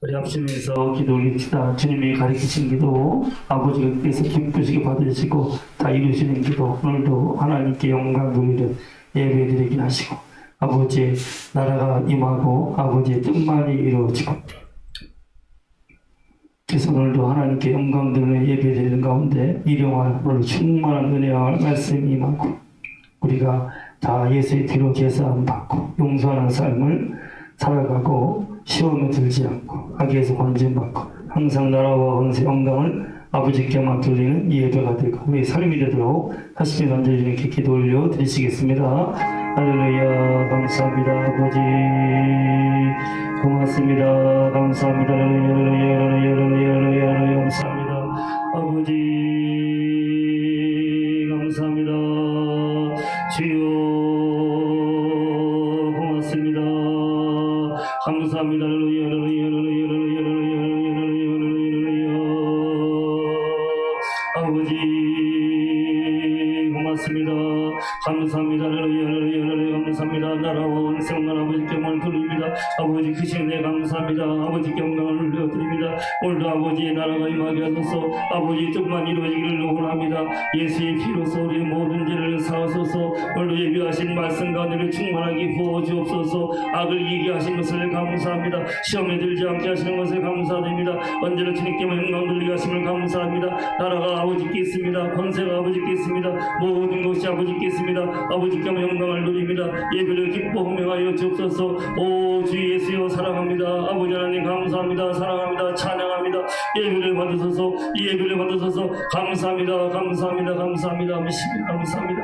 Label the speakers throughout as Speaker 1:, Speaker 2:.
Speaker 1: 우리 합심해서 기도 올립시다. 주님이 가르치신 기도 아버지께서 기쁘시게 받으시고 다 이루시는 기도 오늘도 하나님께 영광 돌리는 예배드리게 하시고 아버지의 나라가 임하고 아버지의 뜻만이 이루어지고 그래서 오늘도 하나님께 영광 돌리는 예배드리는 가운데 일용할 오늘 충만한 은혜와 말씀이 임하고 우리가 다 예수의 피로 제사함 받고 용서하는 삶을 살아가고 시험에 들지 않고 악에서 건진받고 항상 나라와 권세 영광을 아버지께만 돌리는 예배가 되고 우리 삶이 되도록 하시면 언제든지 기도 올려 드리시겠습니다. 할렐루야. 감사합니다 아버지. 고맙습니다. 감사합니다. 할렐루야. 감사합니다 아버지. 감사합니다 주여. 고맙습니다. 감사합니다. 아버지 고맙습니다. 감사합니다. 감사합니다. 나라와 원생만 아버지께 영광을 돌립니다. 아버지 크신 내 감사합니다. 아버지께 영광을 올려드립니다. 오늘도 아버지의 나라가 임하게 하소서. 아버지 뜻만 이루어지기를 원합니다. 예수의 피로서 우리 모든 죄를 사하소서. 오늘도 예비하신 말씀 가운데를 충만하게 부어주옵소서. 악을 이기게 하신 것을 감사합니다. 시험에 들지 않게 하시는 것을 감사드립니다. 언제나 주님께만 영광 돌리게 하심을 감사합니다. 나라가 아버지께 있습니다. 권세가 아버지께 있습니다. 모든 것이 아버지께 있습니다. 아버지께만 영광을 돌립니다. 예배를 기뻐하며 하여 주옵소서. 오 주 예수여 사랑합니다. 아버지 하나님 감사합니다. 사랑합니다. 찬양합니다. 예배를 받으소서. 예배를 받으소서. 감사합니다. 감사합니다. 감사합니다. 감사합니다. 감사합니다.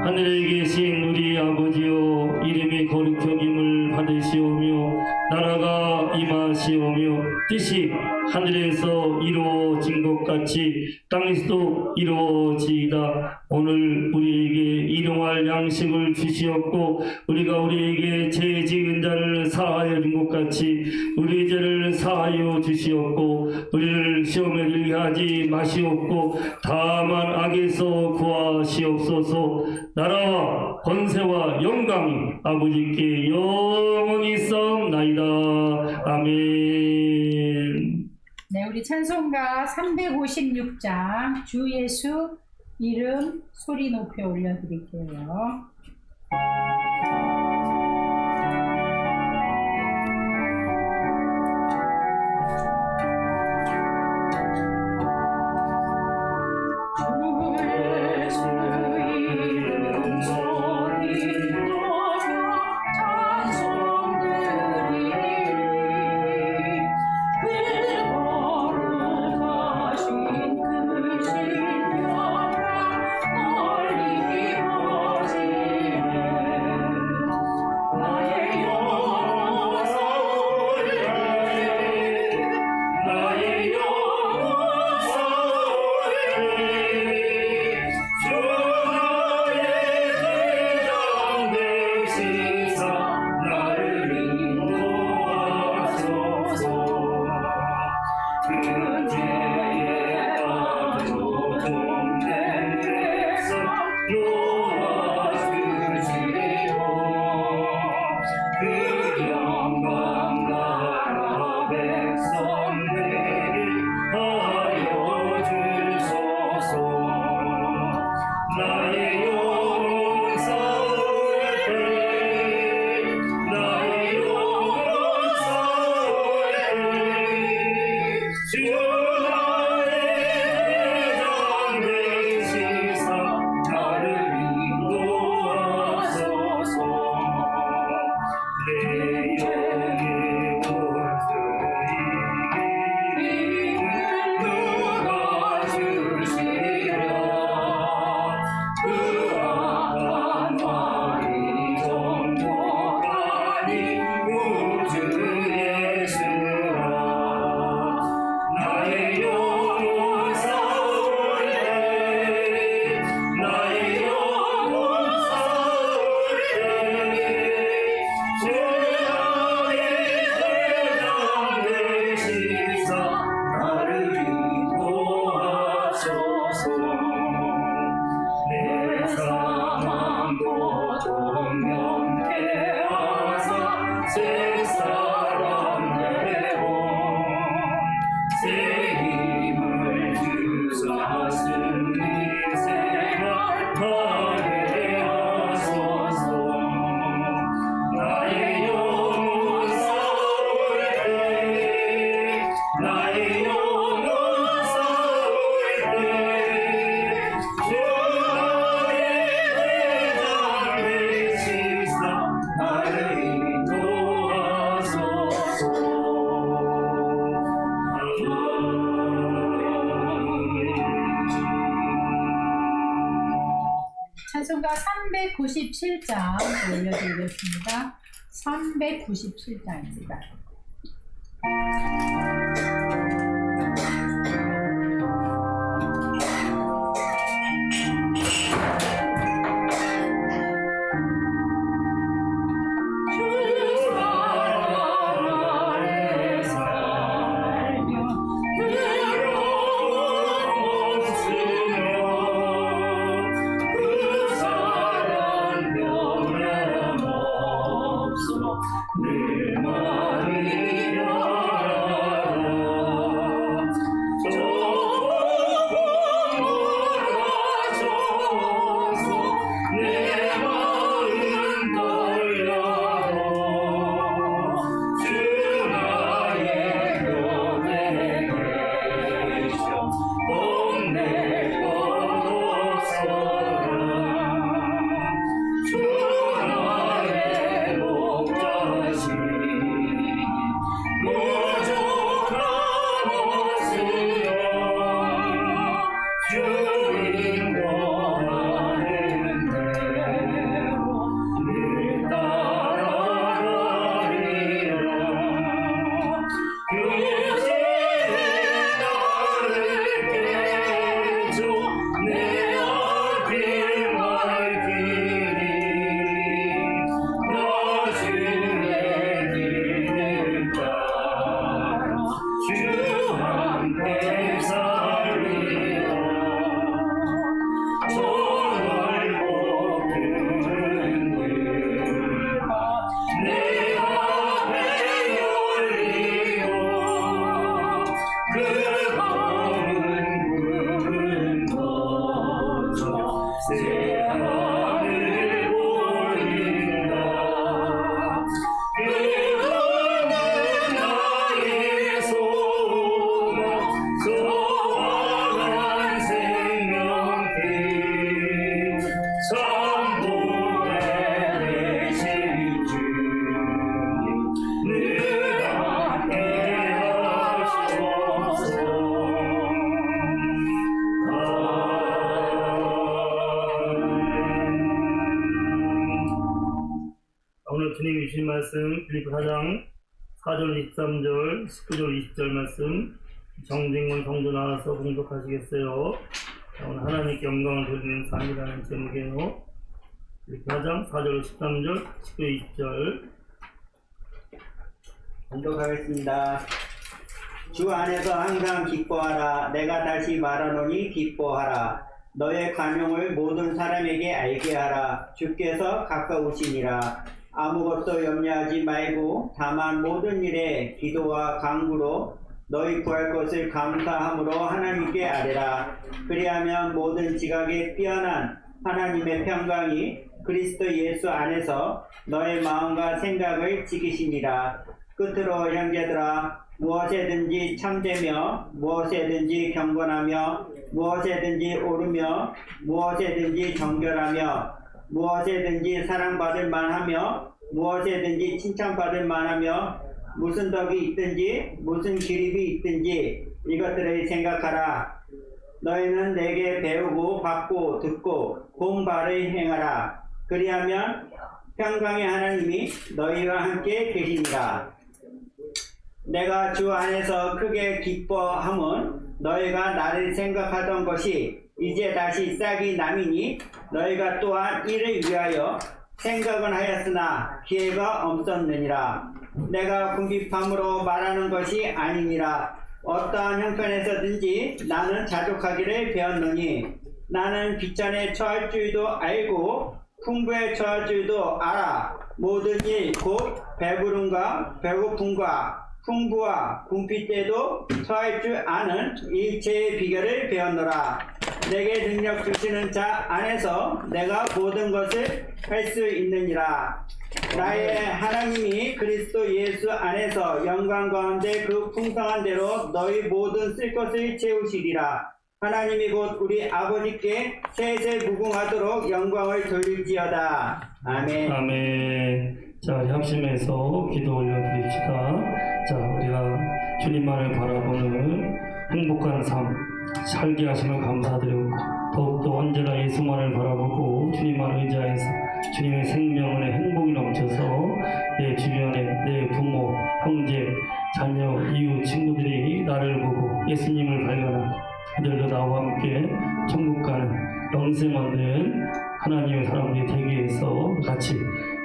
Speaker 1: 하늘에 계신 우리 아버지여 이름이 거룩히 여김을 받으시오며 나라가 임하시오며 뜻이 하늘에서 이루어진 것 같이 땅에서도 이루어지이다. 오늘 우리에게 일용할 양식을 주시옵고 우리가 우리에게 죄 지은 자를 사하여 준 것 같이 우리 죄를 사하여 주시옵고 우리를 시험에 들게 하지 마시옵고 다만 악에서 구하시옵소서. 나라와 권세와 영광이 아버지께 영원히 있사옵나이다. 아멘.
Speaker 2: 네, 우리 찬송가 356장 주 예수 이름 소리 높여 올려드릴게요.
Speaker 3: 널리
Speaker 2: 397장 올려드리겠습니다. 397장입니다.
Speaker 1: 오늘 주님이 주신 말씀 빌립보 4장 4절 23절 19절 20절 말씀 정진권 성도 나와서 공독하시겠어요. 오늘 하나님께 영광을 돌리는 삶이라는 제목이에요. 빌립보 4장 4절 13절 19절 20절
Speaker 3: 공독하겠습니다. 주 안에서 항상 기뻐하라. 내가 다시 말하노니 기뻐하라. 너의 관용을 모든 사람에게 알게 하라. 주께서 가까우시니라. 아무것도 염려하지 말고 다만 모든 일에 기도와 간구로 너희 구할 것을 감사함으로 하나님께 아뢰라. 그리하면 모든 지각에 뛰어난 하나님의 평강이 그리스도 예수 안에서 너의 마음과 생각을 지키시니라. 끝으로 형제들아, 무엇에든지 참되며 무엇에든지 경건하며 무엇에든지 옳으며 무엇에든지 정결하며 무엇에든지 사랑받을 만하며 무엇에든지 칭찬받을 만하며 무슨 덕이 있든지 무슨 기립이 있든지 이것들을 생각하라. 너희는 내게 배우고 받고 듣고 본 바를 행하라. 그리하면 평강의 하나님이 너희와 함께 계시니라. 내가 주 안에서 크게 기뻐함은 너희가 나를 생각하던 것이 이제 다시 싹이 남이니 너희가 또한 이를 위하여 생각은 하였으나 기회가 없었느니라. 내가 궁핍함으로 말하는 것이 아니니라. 어떠한 형편에서든지 나는 자족하기를 배웠노니 나는 비천에 처할 줄도 알고 풍부에 처할 줄도 알아. 모든 일 곧 배부름과 배고픔과 풍부와 궁핍 때도 처할 줄 아는 일체의 비결을 배웠노라. 내게 능력 주시는 자 안에서 내가 모든 것을 할 수 있느니라. 나의 하나님이 그리스도 예수 안에서 영광 가운데 그 풍성한 대로 너희 모든 쓸 것을 채우시리라. 하나님이 곧 우리 아버지께 세세 무궁하도록 영광을 돌릴지어다. 아멘.
Speaker 1: 아멘. 자, 우리 합심해서 기도 올려드립시다. 자, 우리가 주님만을 바라보는 행복한 삶, 살게 하심을 감사드리고 더욱더 언제나 예수만을 바라보고 주님만 의지하여서 주님의 생명의 행복이 넘쳐서 내 주변에 내 부모, 형제, 자녀, 이웃, 친구들이 나를 보고 예수님을 발견하고 그들도 나와 함께 천국 가는 영생 얻는 하나님의 사람들이 되기 위해서 같이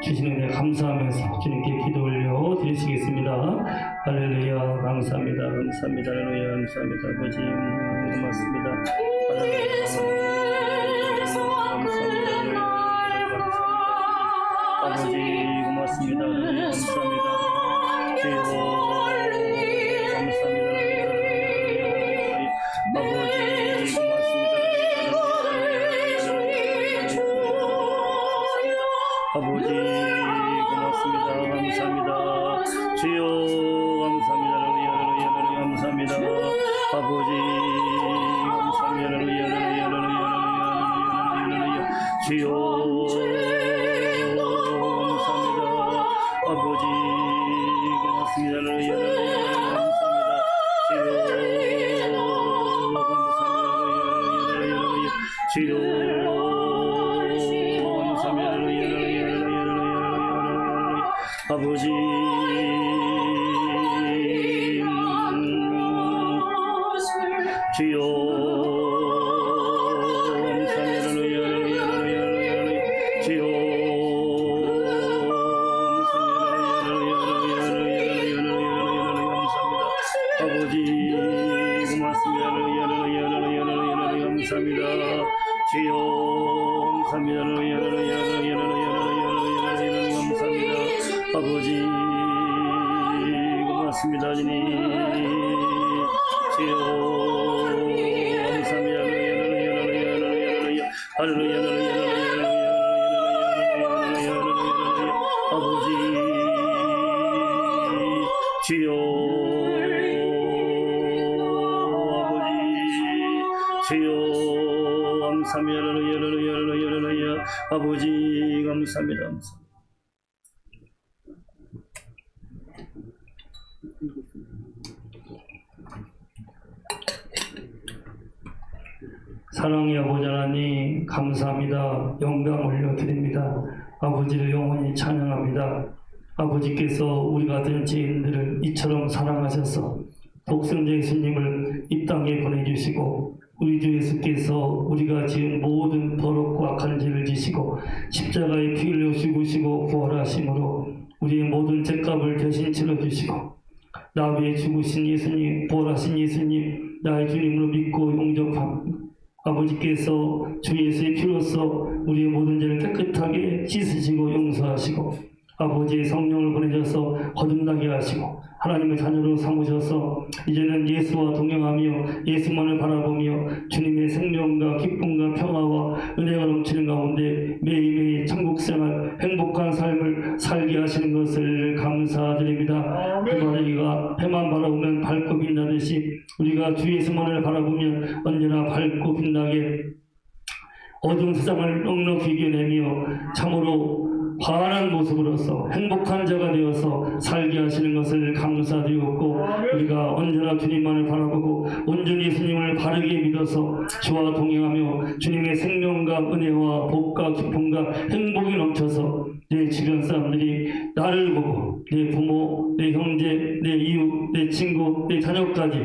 Speaker 1: 주시는 데 감사하면서 주님께 기도 올려 드리시겠습니다. 할렐루야 감사합니다. 감사합니다. 할렐루야 감사합니다. 아버지 고맙습니다. 아버지 고맙습니다. 감사합니다. 주여 감사합니다. 아버지 아버지 고맙습니다. 감사합니다. 주여 감사합니다. 감사합니다. 아버지 감사합니다. 주여 감사합니다. 아버지 고맙습니다. 감사합니다. 주여 아버지 주여 주여 아버지 고맙습니다. 감사합니다. 주여 감사합니다. 아버지 고맙습니다. 주님 주여 감사합니다. 할렐루야 아버지 주여 아버지 주여 감사합니다. 아버지 감사합니다. 사랑의 아버지 하나님 감사합니다. 영광 올려드립니다. 아버지를 영원히 찬양합니다. 아버지께서 우리 같은 죄인들을 이처럼 사랑하셔서 독생자 예수님을 이 땅에 보내주시고 우리 주 예수께서 우리가 지은 모든 더럽고 악한 죄를 지시고 십자가에 피 흘려 죽으시고 부활하심으로 우리의 모든 죄값을 대신 치러주시고 나 위에 죽으신 예수님, 부활하신 예수님, 나의 주님으로 믿고 용접합니다. 아버지께서 주 예수의 피로써 우리의 모든 죄를 깨끗하게 씻으시고 용서하시고 아버지의 성령을 보내셔서 거듭나게 하시고 하나님의 자녀로 삼으셔서 이제는 예수와 동행하며 예수만을 바라보며 주님의 생명과 기쁨과 평화와 은혜가 넘치는 가운데 매일매일 천국생활 행복한 삶을 살게 하시는 것을 감사드립니다. 해바라기가 해만 바라보면 밝고 빛나듯이 우리가 주 예수만을 바라보면 언제나 밝고 빛나게 어두운 세상을 넉넉히 이겨내며 참으로 환한 모습으로서 행복한 자가 되어서 살게 하시는 것을 감사드리고 우리가 언제나 주님만을 바라보고 온전히 예수님을 바르게 믿어서 주와 동행하며 주님의 생명과 은혜와 복과 기쁨과 행복이 넘쳐서 내 주변 사람들이 나를 보고 내 부모, 내 형제, 내 이웃, 내 친구, 내 자녀까지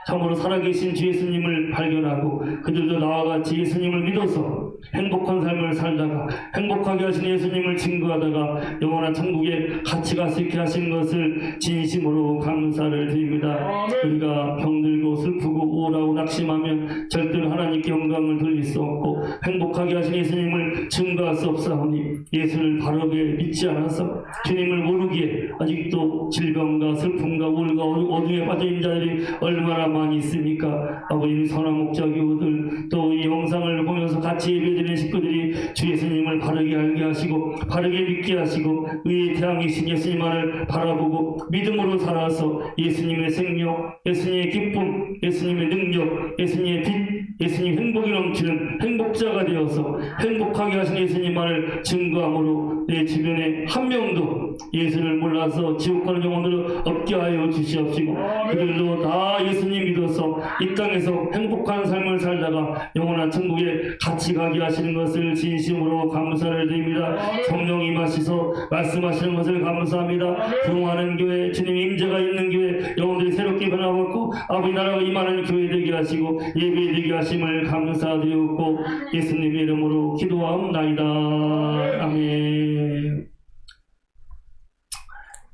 Speaker 1: 참으로 살아계신 주 예수님을 발견하고 그들도 나와 같이 예수님을 믿어서 행복한 삶을 살다가 행복하게 하신 예수님을 증거하다가 영원한 천국에 같이 갈 수 있게 하신 것을 진심으로 감사를 드립니다. 우리가 병들고 슬프고 우울하고 낙심하면 절대로 하나님께 영광을 돌릴 수 없고 행복하게 하신 예수님을 증거할 수 없사오니 예수를 바르게 믿지 않아서 주님을 모르기에 아직도 질병과 슬픔과 우울과 어둠에 빠진 자들이 얼마나 많이 있습니까? 아버지 선한 목자 교우들 또 이 영상을 보면서 같이 예배드리는 식구들이 주 예수님을 바르게 알게 하시고 바르게 믿게 하시고 의의 태양이신 예수님만을 바라보고 믿음으로 살아서 예수님의 생명, 예수님의 기쁨, 예수님의 능력, 예수님의 빛, 예수님 행복이 넘치는 행복자가 되어서 행복하게 하신 예수님만을 증거함으로 내 주변에 한 명도 예수를 몰라서 지옥 가는 영혼들을 없게 하여 주시옵시고 그들도 다 예수님 믿어서 이 땅에서 행복한 삶을 살다가 영원한 천국에 같이 가게 하시는 것을 진심으로 감사를 드립니다. 성령 임하시서 말씀하시는 것을 감사합니다. 부흥하는 교회, 주님 임재가 있는 교회, 영혼들이 새롭게 변화받고 아버지 나라가 임하는 교회 되게 하시고 예배 되게 하심을 감사드리옵고 예수님의 이름으로 기도하옵나이다. 아멘.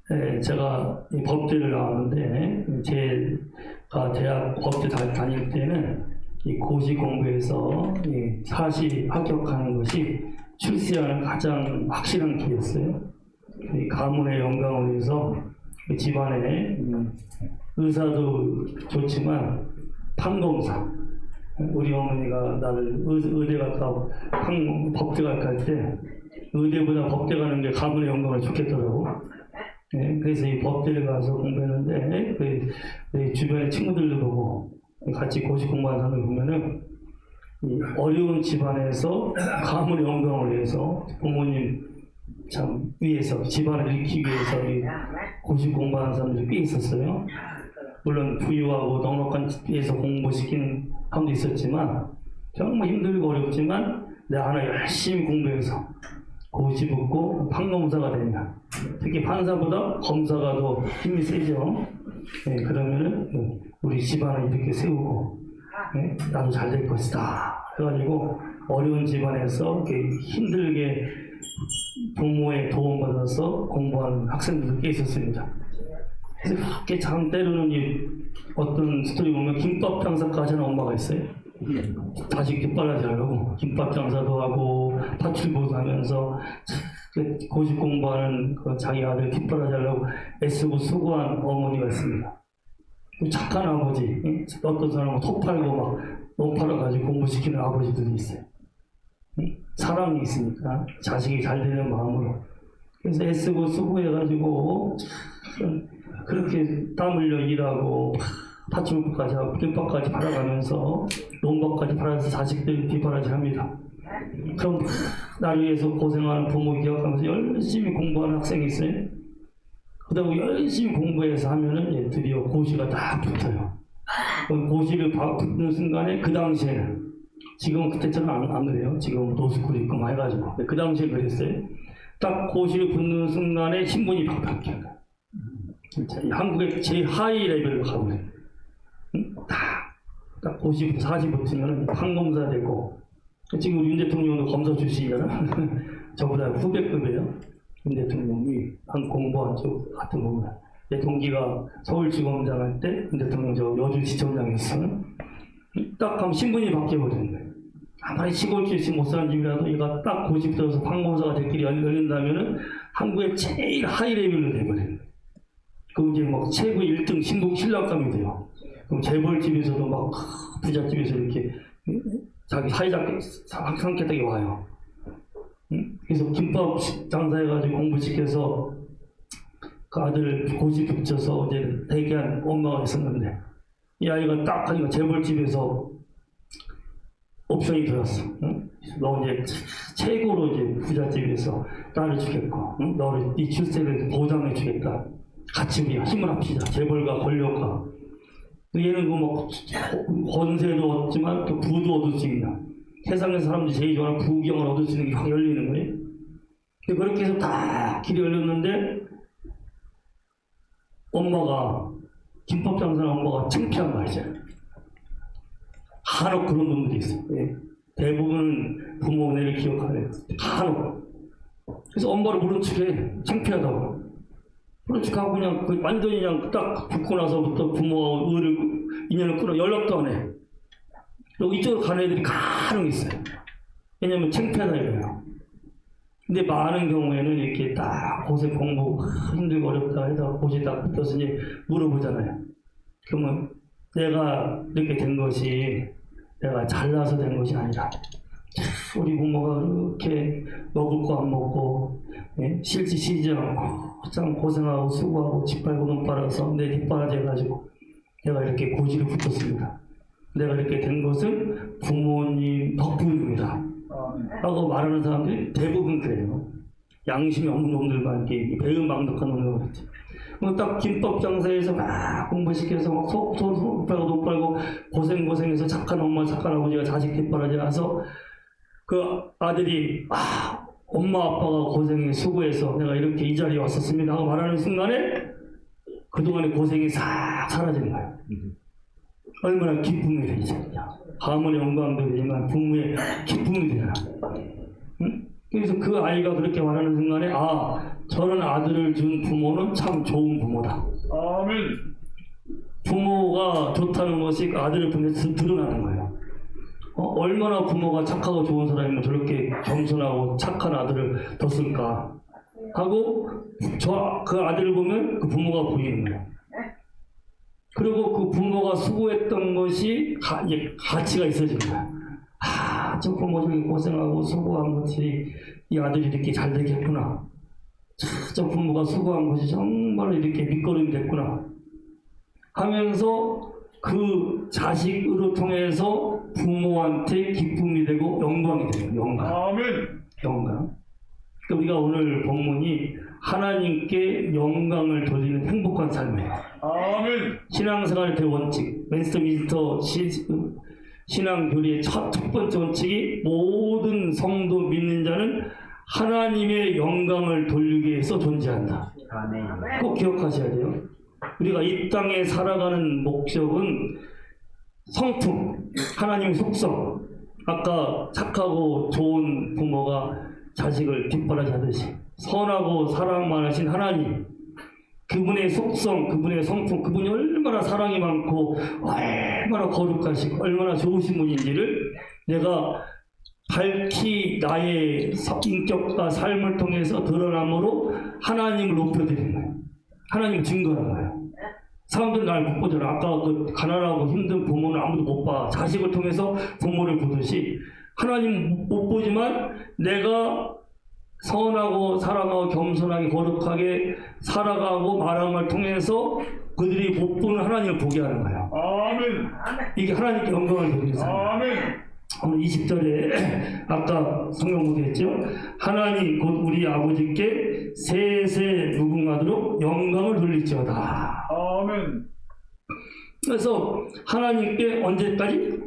Speaker 1: 네, 제가 이 법대를 나왔는데 제가 대학 법대 다닐 때는 이 고시 공부에서 이 사시 합격하는 것이 출세하는 가장 확실한 길이었어요. 이 가문의 영광을 위해서 집안에 의사도 좋지만 판검사, 우리 어머니가 나를 의대 갔다 법대 갈까 할 때 의대보다 법대 가는 게 가문의 영광을 좋겠더라고. 네, 그래서 이 법대를 가서 공부했는데 그 주변의 친구들도 보고 같이 고시 공부하는 사람들 보면은 이 어려운 집안에서 가문의 영광을 위해서 부모님 참 위해서 집안을 일으키기 위해서 이 고시 공부하는 사람들이 꽤 있었어요. 물론 부유하고 넉넉한 집에서 공부시킨 사람도 있었지만 정말 힘들고 어렵지만 내 하나 열심히 공부해서 고시 붙고 판검사가 되면 특히 판사보다 검사가 더 힘이 세죠. 네, 그러면은 우리 집안을 이렇게 세우고 네, 나도 잘 될 것이다 해가지고 어려운 집안에서 이렇게 힘들게 부모의 도움받아서 공부하는 학생들도 꽤 있었습니다. 그래서 그렇게 참 때로는 어떤 스토리 보면 김밥 장사까지 하는 엄마가 있어요. 자식 뒷바라지 하려고 김밥 장사도 하고 파출부도 하면서 고시 공부하는 그 자기 아들 뒷바라지 하려고 애쓰고 수고한 어머니가 있습니다. 착한 아버지, 어떤 사람은 속 팔고 막 몸 팔아가지고 공부시키는 아버지들이 있어요. 사랑이 있으니까 자식이 잘 되는 마음으로. 그래서 애쓰고 수고해가지고 그렇게 땀 흘려 일하고 파출부까지 하고 김밥까지 팔아가면서 논밭까지 팔아서 자식들 뒷바라지 합니다. 그럼 나를 위해서 고생하는 부모 기억하면서 열심히 공부하는 학생이 있어요. 그러다 열심히 공부해서 하면은 드디어 고시가 딱 붙어요. 고시를 붙는 순간에 그 당시에는 지금은 그때처럼 안 그래요. 지금 노스쿨이 있고 막 해가지고 그 당시에 그랬어요. 딱 고시를 붙는 순간에 신분이 바뀌어요. 한국의 제일 하이 레벨로 가버려요. 딱 고시 사시 붙으면 판검사 되고 지금 우리 윤 대통령도 검사 출신이잖아. 저보다 후배급이에요. 윤 대통령이 한 공부한 쪽 같은 거구나. 내 동기가 서울지검장 할 때 윤 대통령 저 여주시청장이었어. 딱 하면 신분이 바뀌어버리는 거예요. 아무리 시골 출신 못 사는 집이라도 얘가 딱 고시 붙어서 판검사가 될 길이 열린다면은 한국의 제일 하이 레벨로 돼버리는 거예요. 그럼 이제 막 최고 1등 신랑감이 돼요. 그럼 재벌집에서도 막 부잣집에서 이렇게 자기 사회자께 상쾌하게 와요. 그래서 김밥 장사해가지고 공부시켜서 그 아들 고시 붙여서 이제 대기한 엄마가 있었는데 이 아이가 딱 하니까 재벌집에서 옵션이 들었어. 너 이제 최고로 이제 부잣집에서 딸을 주겠고, 너를 네 출세를 보장해 주겠다. 같이 우리 힘을 합시다. 재벌과 권력과. 얘는 뭐 권세도 얻지만 또 부도 얻을 수 있는 세상에서 사람들이 제일 좋아하는 부경을 얻을 수 있는 게 확 열리는 거예요. 근데 그렇게 해서 딱 길이 열렸는데 엄마가 김밥 장사하는 엄마가 창피한 거 알잖아요. 간혹 그런 놈들이 있어요. 예. 대부분 부모 은혜를 기억하네. 간혹. 그래서 엄마를 모른 척해. 창피하다고. 모른 척하고 그냥 완전히 그냥 딱 죽고 나서부터 부모와 인연을 끊어 연락도 안 해. 그리고 이쪽으로 가는 애들이 간혹 있어요. 왜냐면 창피하다 이래요. 근데 많은 경우에는 이렇게 딱 고생 공부 힘들고 어렵다 해서 고시 딱 붙어서 이제 물어보잖아요. 그러면 내가 이렇게 된 것이 내가 잘나서 된 것이 아니라 우리 부모가 그렇게 먹을 거 안 먹고 실지 쉬지 않고 참 고생하고 수고하고 집 팔고 눈 빨아서 내 뒷바라지 해가지고 내가 이렇게 고시를 붙었습니다. 내가 이렇게 된 것은 부모님 덕분입니다. 라고 말하는 사람들이 대부분 그래요. 양심이 없는 놈들과 함께 배은망덕한 놈들 그랬지. 딱 김밥 장사에서 막 공부시켜서 막 속 빨고 돈 빨고 고생해서 착한 엄마 착한 아버지가 자식 뒷바라지 나서 그 아들이 엄마 아빠가 고생해 수고해서 내가 이렇게 이 자리에 왔었습니다 하고 말하는 순간에 그동안의 고생이 싹 사라지는 거예요. 얼마나 기쁨이 되지. 가문의 영광도 되지만 부모의 기쁨이 되잖아. 응? 그래서 그 아이가 그렇게 말하는 순간에 저런 아들을 준 부모는 참 좋은 부모다.
Speaker 4: 아멘.
Speaker 1: 부모가 좋다는 것이 그 아들을 통해서 드러나는 거예요. 얼마나 부모가 착하고 좋은 사람이면 저렇게 겸손하고 착한 아들을 뒀을까 하고 그 아들을 보면 그 부모가 보이는 거예요. 그리고 그 부모가 수고했던 것이 이제 가치가 있어지는 거예요. 저 부모 저기 고생하고 수고한 것이 이 아들이 이렇게 잘 되겠구나. 저 부모가 수고한 것이 정말 이렇게 밑거름이 됐구나 하면서 그 자식으로 통해서 부모한테 기쁨이 되고 영광이 돼요. 영광.
Speaker 4: 아멘.
Speaker 1: 영광. 그러니까 우리가 오늘 본문이 하나님께 영광을 돌리는 행복한 삶이에요.
Speaker 4: 아멘.
Speaker 1: 신앙생활의 대원칙, 웨스트민스터 신앙교리의 첫 번째 원칙이 모든 성도 믿는 자는 하나님의 영광을 돌리기 위해서 존재한다.
Speaker 3: 아멘.
Speaker 1: 꼭 기억하셔야 돼요. 우리가 이 땅에 살아가는 목적은 성품, 하나님의 속성. 아까 착하고 좋은 부모가 자식을 뒷바라지 하듯이 선하고 사랑 많으신 하나님, 그분의 속성, 그분의 성품, 그분이 얼마나 사랑이 많고 얼마나 거룩하시고 얼마나 좋으신 분인지를 내가 밝히 나의 인격과 삶을 통해서 드러남으로 하나님을 높여드리는 거예요. 하나님 증거하는 거예요. 사람들은 날 못 보잖아. 아까 그 가난하고 힘든 부모는 아무도 못 봐. 자식을 통해서 부모를 보듯이 하나님 못 보지만 내가 선하고 사랑하고 겸손하게 거룩하게 살아가고 말하는 걸 통해서 그들이 못 보는 하나님을 보게 하는 거예요.
Speaker 4: 아멘.
Speaker 1: 이게 하나님께 영광을 돌리는 삶.
Speaker 4: 아멘.
Speaker 1: 오늘 20절에 아까 성경 보겠죠? 하나님 곧 우리 아버지께 세세 무궁하도록 영광을 돌릴지어다.
Speaker 4: 아멘.
Speaker 1: 그래서 하나님께 언제까지?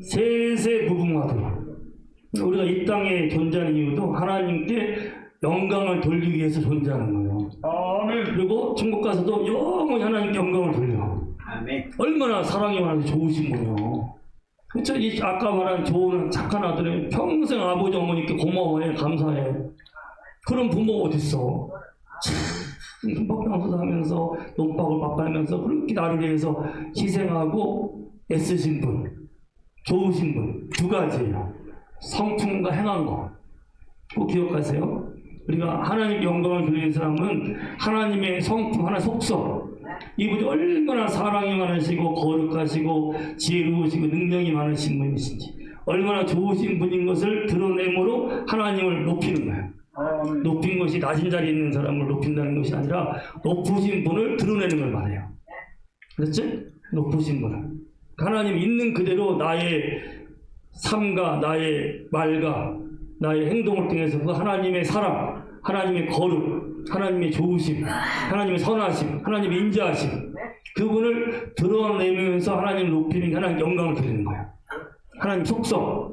Speaker 1: 세세 무궁하도록. 우리가 이 땅에 존재하는 이유도 하나님께 영광을 돌리기 위해서 존재하는 거예요.
Speaker 4: 아멘.
Speaker 1: 그리고 천국 가서도 영원히 하나님께 영광을 돌려.
Speaker 3: 아멘.
Speaker 1: 얼마나 사랑이 많아서 좋으신 분이요. 그렇죠? 이 아까 말한 좋은 착한 아들은 평생 아버지 어머니께 고마워해, 감사해. 그런 부모가 어딨어? 흠뻑병수 하면서 농박을 맛깔면서 그렇게 나를 위해서 희생하고 애쓰신 분, 좋으신 분, 두 가지예요. 성품과 행한 거. 꼭 기억하세요. 우리가 하나님께 영광을 돌리는 사람은 하나님의 성품, 하나의 속성, 이분이 얼마나 사랑이 많으시고 거룩하시고 지혜로우시고 능력이 많으신 분이신지, 얼마나 좋으신 분인 것을 드러내므로 하나님을 높이는 거예요.
Speaker 4: 아멘.
Speaker 1: 높인 것이 낮은 자리에 있는 사람을 높인다는 것이 아니라 높으신 분을 드러내는 걸 말해요. 그렇지? 높으신 분을. 하나님 있는 그대로 나의 삶과 나의 말과 나의 행동을 통해서 그 하나님의 사랑, 하나님의 거룩, 하나님의 좋으심, 하나님의 선하심, 하나님의 인자하심, 그분을 드러내면서 하나님을 높이는 게 하나님 영광을 드리는 거예요. 하나님 속성.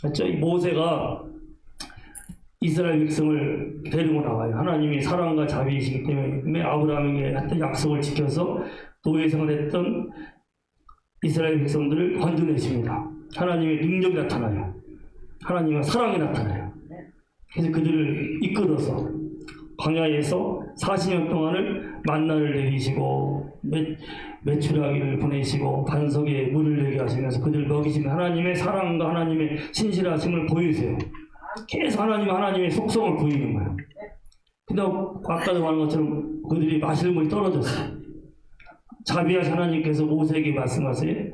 Speaker 1: 그렇죠? 이 모세가 이스라엘 백성을 데리고 나와요. 하나님이 사랑과 자비이시기 때문에 아브라함에게 했던 약속을 지켜서 노예 생활했던 이스라엘 백성들을 건져내십니다. 하나님의 능력이 나타나요. 하나님의 사랑이 나타나요. 그래서 그들을 이끌어서 광야에서 40년 동안을 만나를 내리시고 메추라기를 보내시고 반석에 물을 내게 하시면서 그들을 먹이시면 하나님의 사랑과 하나님의 신실하심을 보이세요. 계속 하나님의 속성을 보이는 거예요. 근데 아까도 말한 것처럼 그들이 마실 물이 떨어졌어요. 자비하신 하나님께서 모세에게 말씀하세요.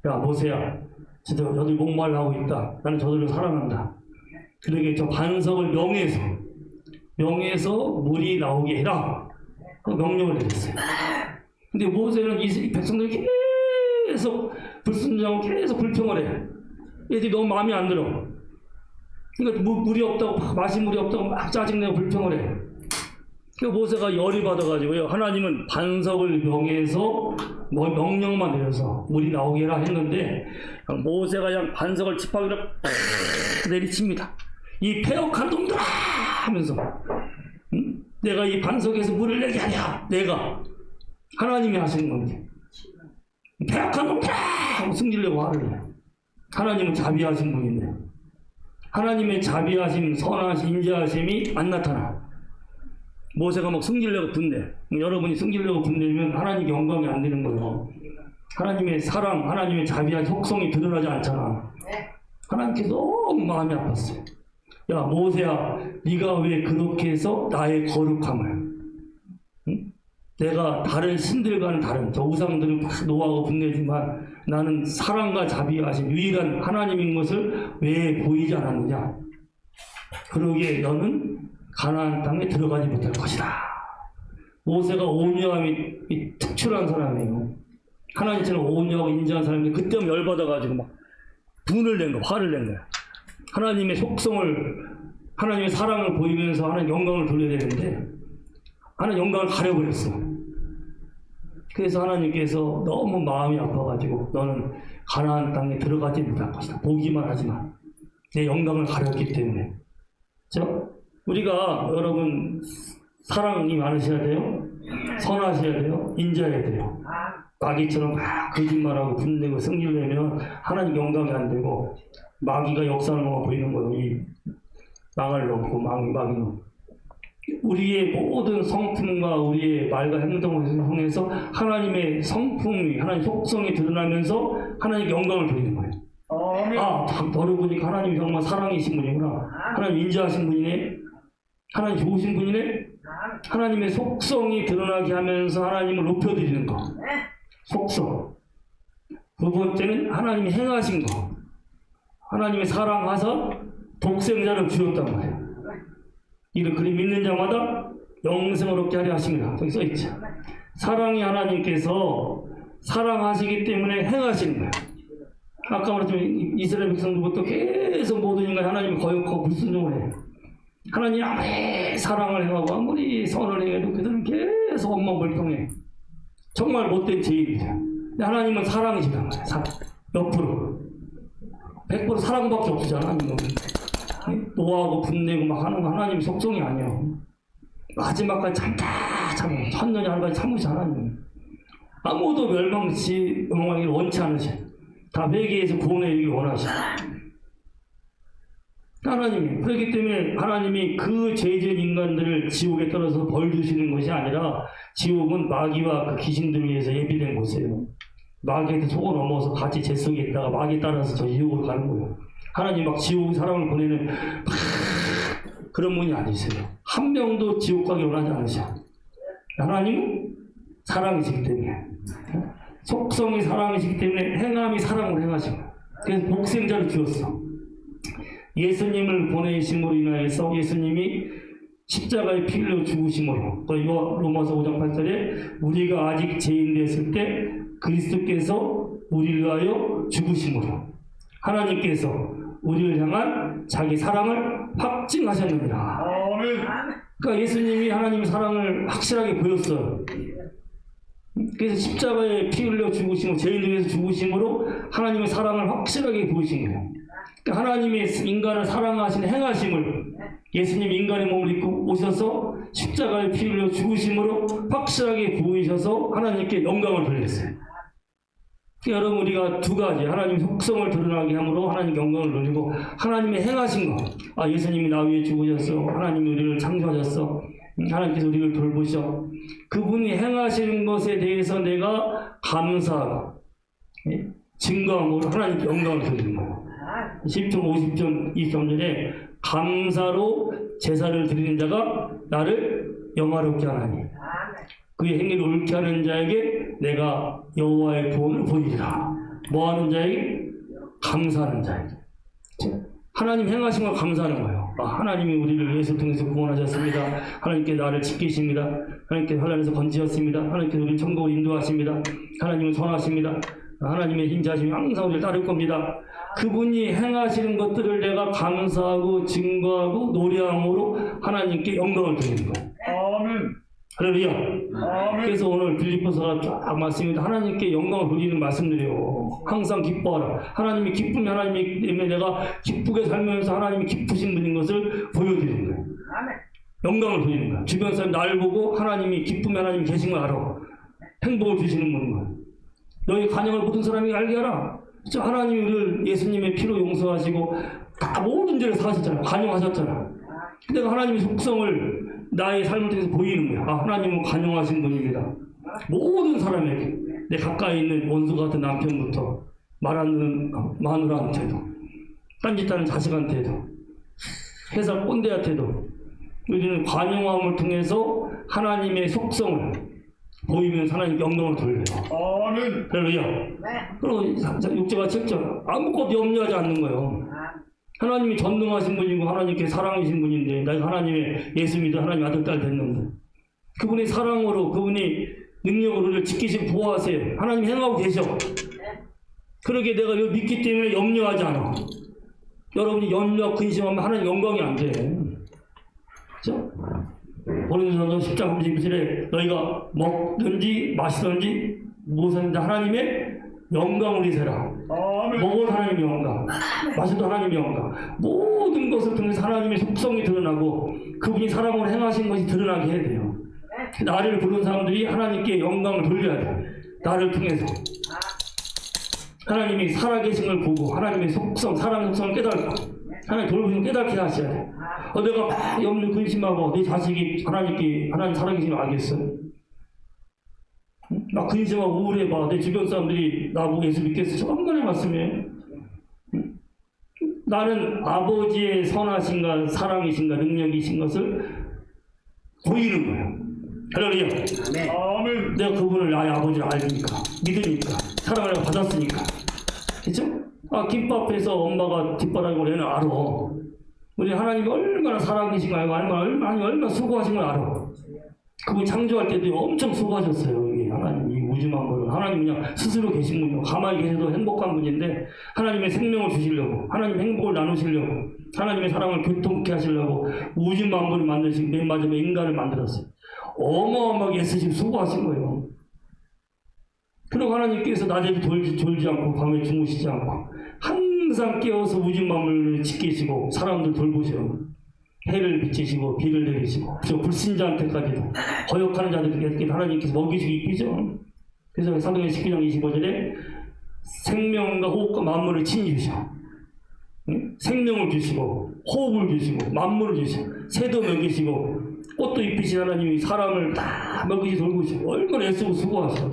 Speaker 1: 야 모세야, 저들 목말라하고 있다. 나는 저들을 사랑한다. 그러게 저 반석을 명해서 물이 나오게 해라. 명령을 내렸어요. 근데 모세는 이 백성들이 계속 불순종하고 계속 불평을 해. 얘들이 너무 마음에 안 들어. 그러니까 물이 없다고, 마실 물이 없다고 막 짜증내고 불평을 해. 그 모세가 열이 받아가지고요. 하나님은 반석을 명해서 명령만 내려서 물이 나오게 해라 했는데 모세가 그냥 반석을 지팡이로 내리칩니다. 이 패역한 놈들아 하면서 응? 내가 이 반석에서 물을 내게 하냐? 내가 하나님이 하시는 건데 패역한 놈들아 하고 승질내고 화를 내. 하나님은 자비하신 분인데 하나님의 자비하심, 선하심, 인자하심이 안 나타나. 모세가 막 승질내고 분내. 여러분이 승질내고 분내면 하나님 영광이 안 되는 거예요. 하나님의 사랑, 하나님의 자비한 속성이 드러나지 않잖아. 하나님께서 너무 마음이 아팠어요. 야 모세야, 네가 왜 그렇게 해서 나의 거룩함을, 응? 내가 다른 신들과는 다른 저 우상들을 막 노하고 분내지만 나는 사랑과 자비하신 유일한 하나님인 것을 왜 보이지 않았느냐. 그러기에 너는 가나안 땅에 들어가지 못할 것이다. 모세가 온유함이 특출한 사람이에요. 하나님처럼 온유하고 인자한 사람인데 그때 열받아가지고 막 분을 낸 거야, 화를 낸 거야. 하나님의 속성을, 하나님의 사랑을 보이면서 하나님 영광을 돌려야 되는데 하나님 영광을 가려버렸어. 그래서 하나님께서 너무 마음이 아파가지고 너는 가나안 땅에 들어가지 못할 것이다. 보기만 하지만 내 영광을 가렸기 때문에. 그렇죠? 우리가 여러분 사랑이 많으셔야 돼요. 선하셔야 돼요. 인자해야 돼요. 마귀처럼 막 거짓말하고 분내고 승질내면 하나님 영광이 안 되고 마귀가 역사하는 것만 보이는 거예요. 이 망을 넣고 마귀는. 우리의 모든 성품과 우리의 말과 행동을 통해서 하나님의 성품이, 하나님의 속성이 드러나면서 하나님의 영광을 돌리는 거예요. 아, 너를 보니까 하나님이 정말 사랑이신 분이구나. 하나님 인자하신 분이네. 하나님 좋으신 분이네. 하나님의 속성이 드러나게 하면서 하나님을 높여드리는 거. 속성. 두 번째는 하나님이 행하신 거. 하나님의 사랑하사 독생자를 주었단 말이에요. 이를 그리 믿는 자마다 영생을 얻게 하려 하십니다. 거기 써있죠. 사랑이 하나님께서 사랑하시기 때문에 행하시는 거예요. 아까 말했지만 이스라엘 백성들부터 계속 모든 인간이 하나님을 거역하고 불순종을 해요. 하나님 아무리 사랑을 행하고 아무리 선을 행해도 그들은 계속 엉망불평해. 정말 못된 죄인이죠. 근데 하나님은 사랑이시단 말이에요. 옆으로 100% 사랑밖에 없잖아. 노하고 분내고 막 하는 거 하나님의 속성이 아니야. 마지막까지 참다 천년이 하루까지 참으시 하나님. 아무도 멸망치 영광을 원치 않으셔. 다 회개해서 구원에 이르길 원하시오. 하나님이. 그렇기 때문에 하나님이 그 죄진 인간들을 지옥에 떨어서 벌 주시는 것이 아니라 지옥은 마귀와 그 귀신들을 위해서 예비된 곳이에요. 마귀한테 속어 넘어서 같이 재 속에 있다가 마귀 따라서 저 지옥으로 가는 거예요. 하나님 막 지옥 사람을 보내는 그런 분이 아니세요. 한 명도 지옥 가기 원하지 않으셔. 하나님은 사랑이시기 때문에, 속성이 사랑이시기 때문에 행함이 사랑으로 행하시고, 그래서 독생자를 주었어. 예수님을 보내심으로 인하여서 예수님이 십자가에 피 흘려 죽으심으로, 또 이거 로마서 5장 8절에 우리가 아직 죄인 되었을 때 그리스도께서 우리를 위하여 죽으심으로 하나님께서 우리를 향한 자기 사랑을 확증하셨느니라. 그러니까 예수님이 하나님의 사랑을 확실하게 보였어요. 그래서 십자가에 피 흘려 죽으심으로, 죄인들 위해서 죽으심으로 하나님의 사랑을 확실하게 보이신 거예요. 그러니까 하나님의 인간을 사랑하신 행하심을 예수님 인간의 몸을 입고 오셔서 십자가에 피 흘려 죽으심으로 확실하게 보이셔서 하나님께 영광을 돌렸어요. 그러니까 여러분 우리가 두 가지, 하나님의 속성을 드러나게 함으로 하나님 영광을 돌리고 하나님의 행하신 거, 아 예수님이 나 위해 죽으셨어, 하나님이 우리를 창조하셨어, 하나님께서 우리를 돌보셔, 그분이 행하시는 것에 대해서 내가 감사하고 증거함으로 하나님께 영광을 돌리는 거예요. 10종 50종 20점전에 감사로 제사를 드리는 자가 나를 영화롭게 하나니 그의 행위를 옳게 하는 자에게 내가 여호와의 구원을 보이리라. 뭐하는 자에게? 감사하는 자에게. 하나님 행하신 걸 감사하는 거예요. 아, 하나님이 우리를 예수 통해서 구원하셨습니다. 하나님께 나를 지키십니다. 하나님께 환난에서 건지셨습니다. 하나님께 우리를 천국으로 인도하십니다. 하나님은 선하십니다. 하나님의 인자하심이 항상 우리를 따를 겁니다. 그분이 행하시는 것들을 내가 감사하고 증거하고 노래함으로 하나님께 영광을 드리는 거예요.
Speaker 4: 아멘.
Speaker 1: 할렐루야.
Speaker 4: 아멘.
Speaker 1: 그래서 오늘 빌립보서가 쫙 말씀입니다. 하나님께 영광을 돌리는 말씀드려요. 항상 기뻐하라. 하나님이 기쁨이 하나님이 때문에 내가 기쁘게 살면서 하나님이 기쁘신 분인 것을 보여드리는 거예요. 영광을 돌리는 거예요. 주변 사람 날 보고 하나님이 기쁨이 하나님이 계신 걸 알아. 행복을 주시는 분인 거예요. 너희 간영을 모든 사람이 알게 하라. 진짜 하나님이 우리를 예수님의 피로 용서하시고 다 모든 죄를 사하셨잖아요. 간영하셨잖아요. 내가 하나님의 속성을 나의 삶을 통해서 보이는 거야. 아, 하나님은 간용하신 분입니다. 모든 사람에게 내 가까이 있는 원수 같은 남편부터 말하는 마누라한테도 딴짓하는 자식한테도 회사 꼰대한테도 우리는 관용함을 통해서 하나님의 속성을 보이면서 하나님 영광을 돌려요.
Speaker 4: 아멘.
Speaker 1: 할렐루야. 그리고 6절과 7절 아무것도 염려하지 않는 거예요. 하나님이 전능하신 분이고 하나님께 사랑이신 분인데 내가 하나님의 예수 믿어 하나님 아들 딸 됐는데 그분이 사랑으로 그분이 능력으로 우리를 지키시고 보호하세요. 하나님 행하고 계셔. 그러게 내가 이걸 믿기 때문에 염려하지 않아. 여러분이 염려 근심하면 하나님 영광이 안 돼. 그렇죠? 고린도전서 10장 39절에 너희가 먹든지 마시든지 무엇이든지 하나님의 영광을 위세라.
Speaker 4: 아멘.
Speaker 1: 먹어도 하나님의 영광, 마셔도 하나님의 영광. 모든 것을 통해서 하나님의 속성이 드러나고 그분이 사랑으로 행하신 것이 드러나게 해야 돼요. 나를 부른 사람들이 하나님께 영광을 돌려야 돼. 나를 통해서. 하나님이 살아계신 걸 보고 하나님의 속성, 사랑의 속성을 깨달고 하나님 돌보시면 깨닫게 하셔야 돼. 내가 막 염려 근심하고 내 자식이 하나님 살아계신 걸 알겠어요? 막 근심하고 우울해봐. 내 주변 사람들이 나보고 예수 믿겠어. 정말의 말씀이에요. 나는 아버지의 선하신가 사랑이신가 능력이신 것을 보이는 거예요. 할렐루야.
Speaker 4: 아멘.
Speaker 1: 내가 그분을 나의 아버지를 알니까 믿으니까 사랑을 받았으니까. 그렇죠? 아, 김밥에서 엄마가 뒷바라지고 얘는 알아. 우리 하나님이 얼마나 사랑이신 거 알고 얼마나 수고하신 걸 알아. 그분 창조할 때도 엄청 수고하셨어요. 이게 하나님 이 우주만물은 하나님 그냥 스스로 계신 분이고 가만히 계셔도 행복한 분인데 하나님의 생명을 주시려고 하나님 행복을 나누시려고 하나님의 사랑을 교통케 하시려고 우주만물을 만드시고 맨 마지막에 인간을 만들었어요. 어마어마하게 애쓰시고 수고하신 거예요. 그리고 하나님께서 낮에도 졸지 않고 밤에 주무시지 않고 항상 깨어서 우주만물을 지키시고 사람들 돌보시고 해를 비치시고 비를 내리시고 저 불신자한테까지도 거역하는 자들에게 하나님께서 먹이시고 입히죠. 그래서 사도행 19장 25절에 생명과 호흡과 만물을 친히 주셔. 생명을 주시고 호흡을 주시고 만물을 주시고 새도 먹이시고 꽃도 입히신 하나님이 사람을 다 먹이시 돌보시고 얼마나 애쓰고 수고하셔.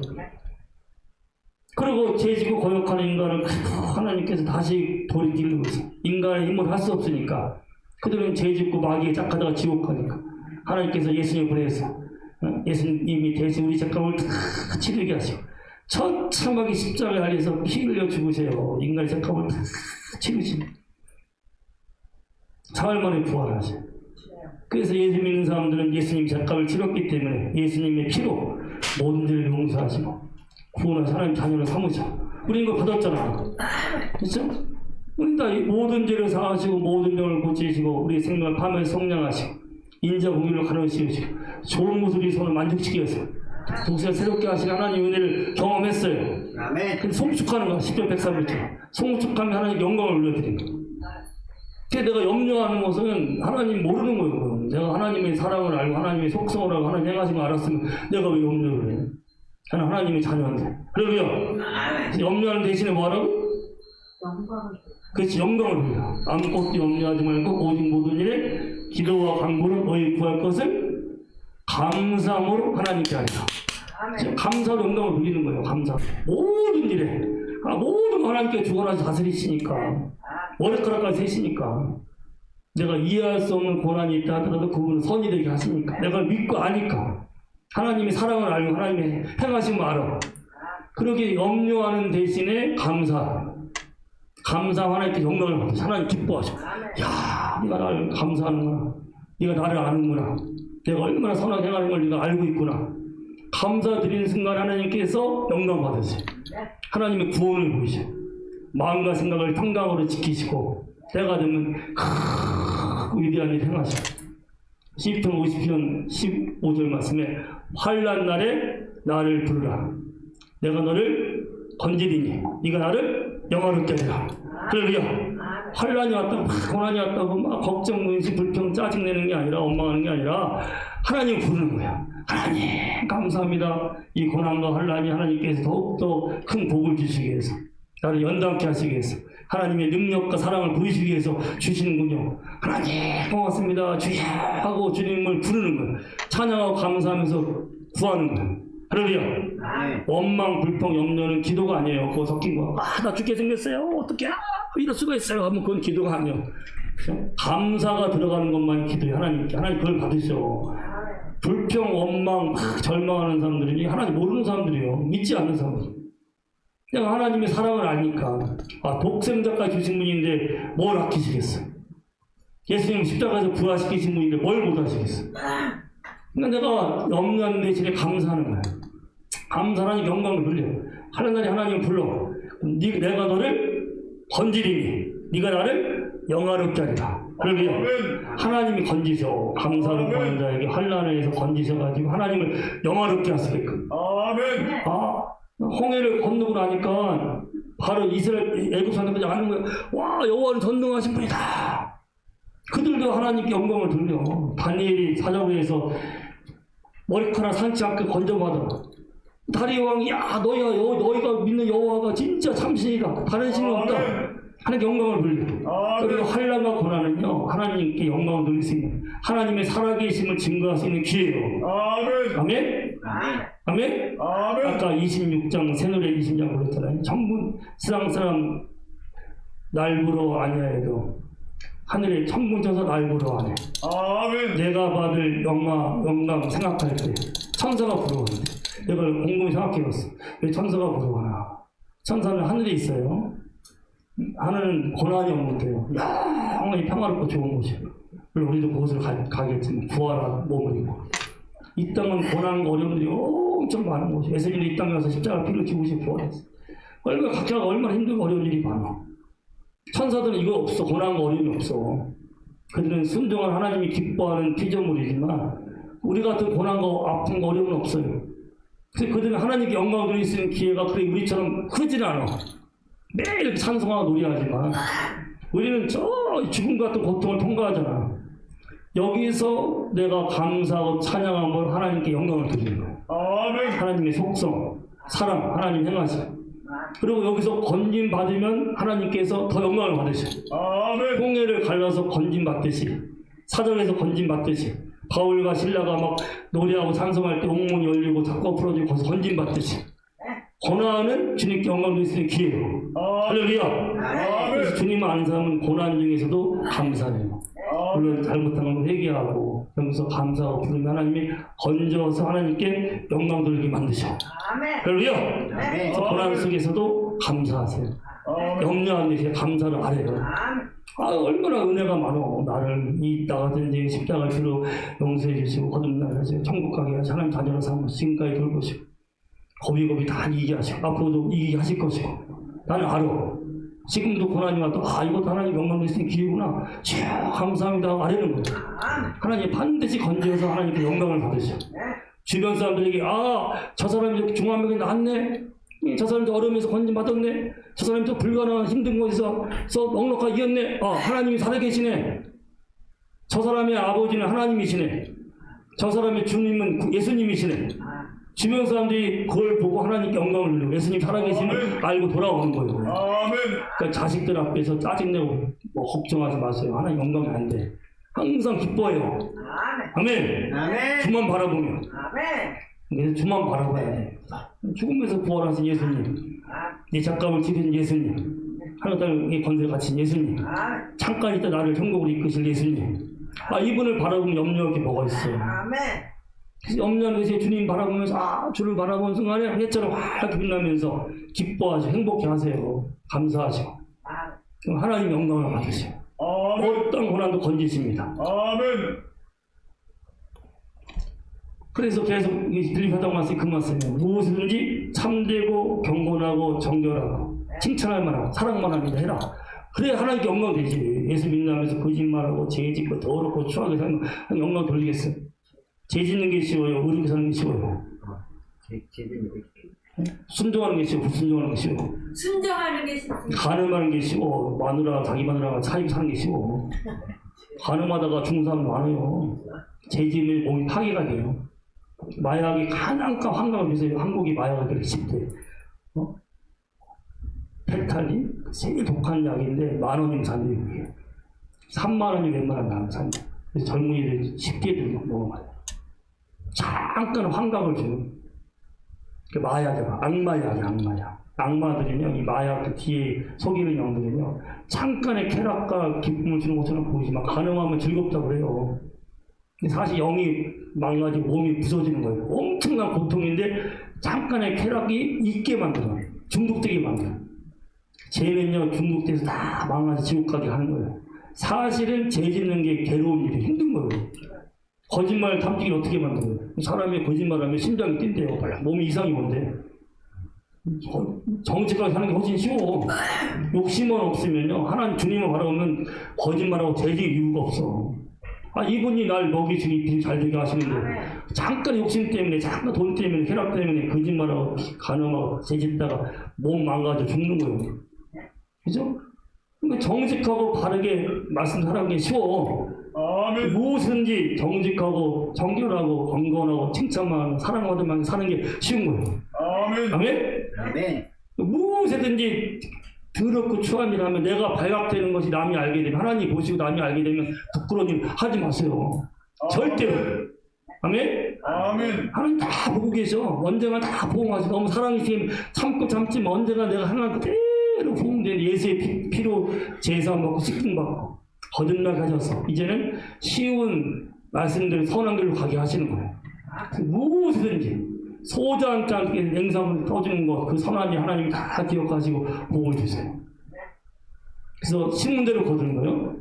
Speaker 1: 그리고 죄지고 거역하는 인간을 하나님께서 다시 돌이키는 거죠. 인간의 힘을 할 수 없으니까 그들은 죄짓고 마귀에 짝하다가 지옥 가니까 하나님께서 예수님을 보내서 예수님이 대신 우리 죄값을 다 치르게 하시고 처참하게 십자가에 달려서 피 흘려 죽으세요. 인간의 죄값을 다 치르시고 사흘 만에 부활하세요. 그래서 예수 믿는 사람들은 예수님 죄값을 치렀기 때문에 예수님의 피로 모든 죄를 용서하시고 구원한 하나님 자녀를 삼으셔. 우리 이거 받았잖아. 그렇죠? 우리 다 모든 죄를 사하시고 모든 병을 고치시고 우리 생명을 밤에 성량하시고 인자 공유를 가르치시고 좋은 모습이 손을 만족시키셔서 동시에 새롭게 하신 하나님 은혜를 경험했어요.
Speaker 3: 아멘.
Speaker 1: 송축하는 거야. 10편 103일처럼 송축하면 하나님 영광을 올려드리는 거야. 그래서 내가 염려하는 것은 하나님 모르는 거예요. 내가 하나님의 사랑을 알고 하나님의 속성을 알고 하나님 행하신 걸 알았으면 내가 왜 염려를 해? 나는 하나님의 자녀인데. 그러고요. 염려하는 대신에 뭐하라고? 그렇지, 영광을 빌려. 아무것도 염려하지 말고 오직 모든 일에 기도와 간구로 너희 구할 것을 감사함으로 하나님께 하리라. 감사로 영광을 빌리는 거예요. 감사. 모든 일에 모든 거 하나님께 주관하셔서 다스리시니까 머리카락까지 세시니까 내가 이해할 수 없는 고난이 있다 하더라도 그분은 선이 되게 하시니까 내가 믿고 아니까 하나님의 사랑을 알고 하나님의 행하심을 알아. 그러게 염려하는 대신에 감사 하나님께 영광을 받으셔. 하나님 기뻐하셔. 야, 네가 나를 감사하는구나. 네가 나를 아는구나. 내가 얼마나 선하게 행하는 걸 네가 알고 있구나. 감사드리는 순간 하나님께서 영광 받으세요. 하나님의 구원을 보이셔. 마음과 생각을 평강으로 지키시고 때가 되면 위대한 일 행하시고 시편 50편 15절 말씀에 환난 날에 나를 부르라 내가 너를 건지리니 네가 나를 영화롭게 하리라. 할렐루야. 환난이 왔다고 고난이 왔다고 막 걱정, 근심, 불평, 짜증내는 게 아니라 원망하는 게 아니라 하나님 부르는 거야. 하나님 감사합니다. 이 고난과 환난이 하나님께서 더욱더 큰 복을 주시기 위해서 나를 연단케 하시기 위해서 하나님의 능력과 사랑을 보이시기 위해서 주시는군요. 하나님 고맙습니다 주님 하고 주님을 부르는 거예요. 찬양하고 감사하면서 구하는 거예요. 할렐루야. 원망, 불평, 염려는 기도가 아니에요. 그거 섞인 거. 나 죽게 생겼어요. 어떻게 이럴 수가 있어요. 하면 그건 기도가 아니에요. 감사가 들어가는 것만 기도해요. 하나님께. 하나님 그걸 받으셔. 불평, 원망, 절망하는 사람들이 하나님 모르는 사람들이에요. 믿지 않는 사람들. 그냥 하나님의 사랑을 아니까. 독생자까지 주신 분인데 뭘 아끼시겠어요? 예수님 십자가에서 부활시키신 분인데 뭘 못하시겠어요? 그러니까 내가 염려하는 대신에 감사하는 거야. 감사하니 영광을 돌려. 하는 날에 하나님을 불러. 내가 너를 건지리니 네가 나를 영화롭게 하리라. 그러면 하나님이 건지셔. 감사로 구하는 자에게 환난에서 건지셔가지고 하나님을 영화롭게 하시게끔.
Speaker 4: 아멘.
Speaker 1: 홍해를 건너고 나니까 바로 이스라엘 애굽 사람들이 아는 거야. 와 여호와는 전능하신 분이다. 그들도 하나님께 영광을 돌려. 다니엘이 사자굴에서 머리카락 상치 않게 건져받아. 다리의 왕이 야 너희가 믿는 여호와가 진짜 참신이다. 다른 신은 없다. 하나님께 영광을 돌려. 그리고 환난과 고난은요 하나님께 영광을 돌릴 수 있는 하나님의 살아계심을 증거할 수 있는 기회예요. 아멘. 아멘. 아까 26장 새노래 20장 그랬잖아요. 전부 세상 사람 날 부러워 아니하여도 하늘에 천군 쳐서 날 부러워하네.
Speaker 4: 아멘.
Speaker 1: 내가 받을 영광 생각할 때 천사가 부러워하는데 내가 곰곰이 생각해봤어. 왜 천사가 부러워하나? 천사는 하늘에 있어요. 하늘은 고난이 없는 데요. 영원히 평화롭고 좋은 곳이에요. 물론 우리도 그곳을 가겠지만 부활한 몸을 입고 이 땅은 고난과 어려움들이 엄청 많은 곳이에요. 예수님도 이 땅에 와서 십자가 피를 지우시고 부활했어요. 얼마나 각자가 얼마나 힘들고 어려운 일이 많아. 천사들은 이거 없어. 고난과 어려움이 없어. 그들은 순종한 하나님이 기뻐하는 피조물이지만 우리 같은 고난과 아픔과 어려움은 없어요. 그래서 그들은 하나님께 영광을 돌릴 수 있는 기회가 그래 우리처럼 크진 않아. 매일 이렇게 찬송하고 노래하지만 우리는 저 죽음 같은 고통을 통과하잖아. 여기서 내가 감사하고 찬양한 걸 하나님께 영광을 드리는 거예요. 하나님의 속성, 사랑, 하나님 행하심. 그리고 여기서 건진 받으면 하나님께서 더 영광을 받으셔. 홍해를 갈라서 건진 받듯이 사정에서 건진 받듯이 바울과 신라가 막 노래하고 찬송할 때 옥문이 열리고 작곡 풀어지고 거기서 건진 받듯이 고난은 주님께 영광을 드릴 수 있는 기회예요. 할렐루야. 그래서 주님을 아는 사람은 고난 중에서도 감사해요. 물론 잘못한 건 회개하고 여기서 감사하고 부르면 하나님이 건져서 하나님께 영광 돌리게 만드셔. 할렐루야. 그래서 고난 속에서도 감사하세요. 염려하는 데 감사를 하래요. 얼마나 은혜가 많어. 나를 이 땅 같은 데 십자가를 주로 용서해 주시고 거듭나게 하시고 천국 가게 하시고 하나님 자녀로 삼으시고 지금까지 돌보시고 고비고비 다 이기게 하시고 앞으로도 이기게 하실 것이고 나는 알아. 지금도 고난이 와도 이것도 하나님 영광 드릴 수 있는 기회구나. 감사합니다. 아래는 거죠. 하나님 반드시 건져서 하나님께 영광을 받으셔. 주변 사람들에게 저 사람이 중환병에 낫네. 저 사람도 어려움에서 건진 받았네. 저 사람도 불가능한 힘든 곳에서 넉넉하게 이겼네. 하나님이 살아계시네. 저 사람의 아버지는 하나님이시네. 저 사람의 주님은 예수님이시네. 주변 사람들이 그걸 보고 하나님께 영광을 돌리고 예수님 살아계심을 알고 돌아오는 거예요. 그러니까 자식들 앞에서 짜증내고 걱정하지 마세요. 하나님 영광이 안 돼. 항상 기뻐해요. 아멘. 주만 바라보면. 그래서 주만 바라봐야 돼. 죽음에서 부활하신 예수님, 내 작감을 치르신 예수님, 하늘 땅에 건설 갇힌 예수님, 잠깐 있다 나를 천국으로 이끄실 예수님. 이분을 바라보면 염려할 게 뭐가 있어요. 염려하는 것이 주님 바라보면서 주를 바라보는 순간에 해처럼 이렇게 빛나면서 기뻐하시고 행복해 하세요. 감사하시고 하나님 영광을 받으세요. 어떤 고난도 건지십니다. 그래서 계속 들리셨다고 말씀이 그 말씀이에요. 무엇이든지 참되고 경건하고 정결하고 칭찬할 만하고 사랑만 하면 해라. 그래 하나님께 영광 되지. 예수 믿는다면서 거짓말하고 죄 짓고 더럽고 추하게 살면 영광 돌리겠어. 죄 짓는 게 쉬워요? 의롭게 사는 게 쉬워요? 순종하는 게 쉬워? 불순종하는 게 쉬워?
Speaker 2: 순종하는 게 쉽습니다.
Speaker 1: 간음하는 게 쉬워? 마누라 자기 마누라가 사입 사는 게 쉬워? 간음하다가 죽는 사람 많아요. 죄 지으면 몸이 파괴가 돼요. 마약이 가장 한강을 위해서 한국이 마약을 그렇게 쉽대. 페탈린 제일 독한 약인데 10,000원이면 산대. 30,000원이 웬만하면 안 산대. 그래서 젊은이들이 쉽게 넘어가요. 잠깐 환각을 주는 그 마약이야. 악마약. 악마들은요 이 마약 뒤에 속이는 영들은요 잠깐의 쾌락과 기쁨을 주는 것처럼 보이지만 가능하면 즐겁다고 그래요. 근데 사실 영이 망가지고 몸이 부서지는 거예요. 엄청난 고통인데 잠깐의 쾌락이 있게 만들어요. 중독되게 만들어요. 죄는요 중독돼서 다 망가져 지옥 가게 하는 거예요. 사실은 죄 짓는 게 괴로운 일이 힘든 거예요. 거짓말 탐지기를 어떻게 만들어요? 사람이 거짓말하면 심장이 뛴대요. 몸이 이상이 온대. 정직하게 사는 게 훨씬 쉬워. 욕심만 없으면요 하나님 주님을 바라보면 거짓말하고 죄 지을 이유가 없어. 이분이 날 먹이시고 입이 잘 되게 하시는데 잠깐 욕심 때문에 잠깐 돈 때문에 쾌락 때문에 거짓말하고 간음하고 죄 짓다가 몸 망가져 죽는 거예요. 그죠? 그러니까 정직하고 바르게 말씀하는 게 쉬워.
Speaker 4: 아멘.
Speaker 1: 무엇인지 정직하고 정결하고 건건하고 칭찬만 사랑받으면 사는 게 쉬운 거예요.
Speaker 4: 아멘.
Speaker 1: 아멘? 무엇이든지 더럽고 추한 일 하면 내가 발각되는 것이 남이 알게 되면 하나님 보시고 남이 알게 되면 부끄러운 일 하지 마세요. 절대로. 아멘?
Speaker 4: 아멘.
Speaker 1: 하나님 다 보고 계셔. 언젠가 다 보응하셔. 너무 사랑이시면 참고 참지만 언젠가 내가 하나님 그대로 보응된 예수의 피로 제사 먹고 씻김 받고 거듭나게 하셔서 이제는 쉬운 말씀들 선한 길로 가게 하시는 거예요. 무엇이든지 소자한테 않게 냉삼을 떠주는 것, 그 선한 일 하나님이 다 기억하시고 복을 주세요. 그래서 심은 대로 거두는 거예요.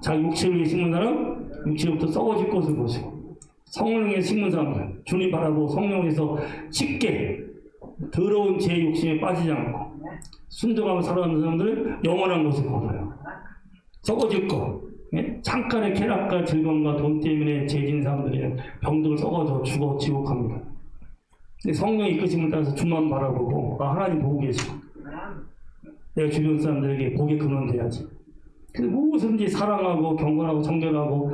Speaker 1: 자기 육체를 위해 심은 사람, 육체부터 썩어질 것을 보시고 성령에 심은 사람은 주님 바라보고 성령에서 쉽게 더러운 제 욕심에 빠지지 않고 순종하며 살아가는 사람들은 영원한 것을 거둬요. 썩어질 것, 잠깐의 쾌락과 즐거움과 돈 때문에 죄진 사람들은 병들을 썩어져 죽어 지옥합니다. 성령의 이끄심을 따라서 주만 바라보고 하나님 보고 계시고 내가 주변 사람들에게 복의 근원 돼야지. 그래서 무엇인지 사랑하고 경건하고 정결하고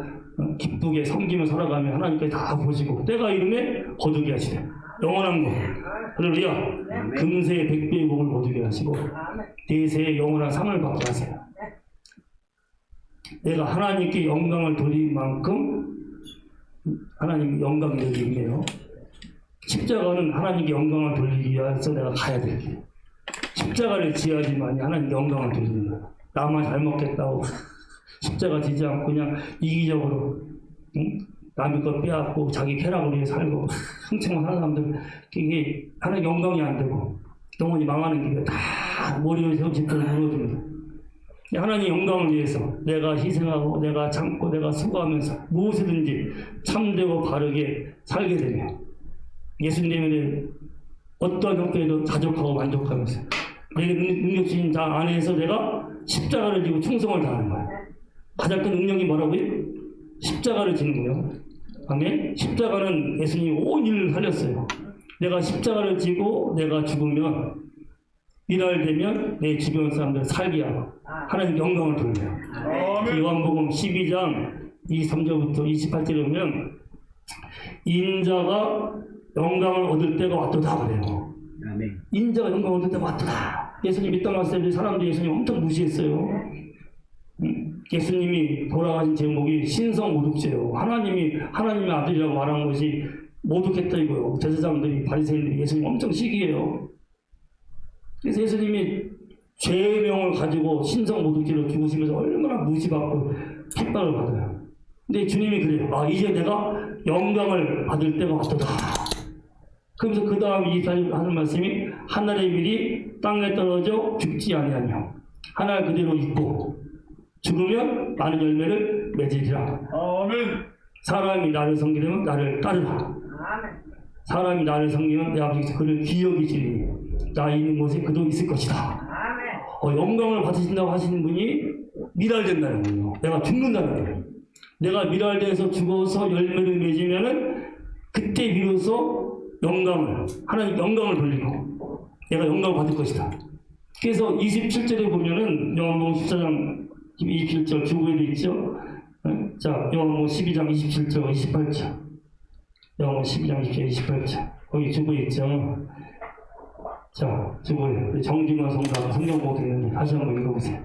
Speaker 1: 기쁘게 섬기며 살아가면 하나님께서 다 보시고 때가 이름에 거두게 하시되 영원한 것 할렐루야 금세의 100배의 복을 거두게 하시고 대세의 영원한 상을 받게 하세요. 내가 하나님께 영광을 돌릴 만큼 하나님 영광이 여기 있네요. 십자가는 하나님께 영광을 돌리기 위해서 내가 가야 될 길. 십자가를 지어야지만 하나님 영광을 돌리는 거야. 나만 잘 먹겠다고 십자가 지지 않고 그냥 이기적으로 남의 것 빼앗고 자기 쾌락을 위해 살고 흥청만 하는 사람들 이게 하나님 영광이 안 되고 영원히 망하는 길에 다 머리를 세운 집들을 무너집니다. 하나님 영광을 위해서 내가 희생하고 내가 참고 내가 수고하면서 무엇이든지 참되고 바르게 살게 되면 예수님의 어떠한 형태에도 자족하고 만족하면서 내 능력주신 자 안에서 내가 십자가를 지고 충성을 다하는 거야. 가장 큰 능력이 뭐라고요? 십자가를 지는 거예요. 아멘? 십자가는 예수님이 온 인류를 살렸어요. 내가 십자가를 지고 내가 죽으면 이날 되면 내 주변 사람들 살게 하고 하나님 영광을 돌려요. 요한복음 12장 23절부터 28절에 보면 인자가 영광을 얻을 때가 왔도다 그래요. 인자가 영광을 얻을 때가 왔도다. 예수님 이 땅 왔을 때 사람들이 예수님 엄청 무시했어요. 예수님이 돌아가신 제목이 신성모독죄예요. 하나님의 아들이라고 말한 것이 모독했다 이거예요. 제사장들이 바리새인들이 예수님 엄청 시기해요. 그래서 예수님이 죄의 명을 가지고 신성모독죄로 죽으시면서 얼마나 무시받고 핍박을 받아요. 근데 주님이 그래요. 이제 내가 영광을 받을 때가 왔도다. 그러면서 그 다음 24절 하는 말씀이 하늘의 밀이 땅에 떨어져 죽지 아니하며 하늘 그대로 있고 죽으면 많은 열매를 맺으리라.
Speaker 4: 아멘.
Speaker 1: 사람이 나를 섬기려면 나를 따르라. 사람이 나를 섬기면 내 아버지께서 그를 기여기시리니 나 있는 곳에 그도 있을 것이다. 영광을 받으신다고 하시는 분이 미랄된다는 거예요. 내가 죽는다는 거예요. 내가 미랄돼서 죽어서 열매를 맺으면은 그때 비로소 하나님 영광을 돌리고 내가 영광을 받을 것이다. 그래서 27절에 보면은 요한복음 14장 27절 주고에 되어 있죠. 자, 요한복음 12장 27절 28절 요한복음 12장 27절 28절 거기 주고에 있죠. 자, 주고에 정중한 성당 성경 보겠는데 다시 한번 읽어보세요.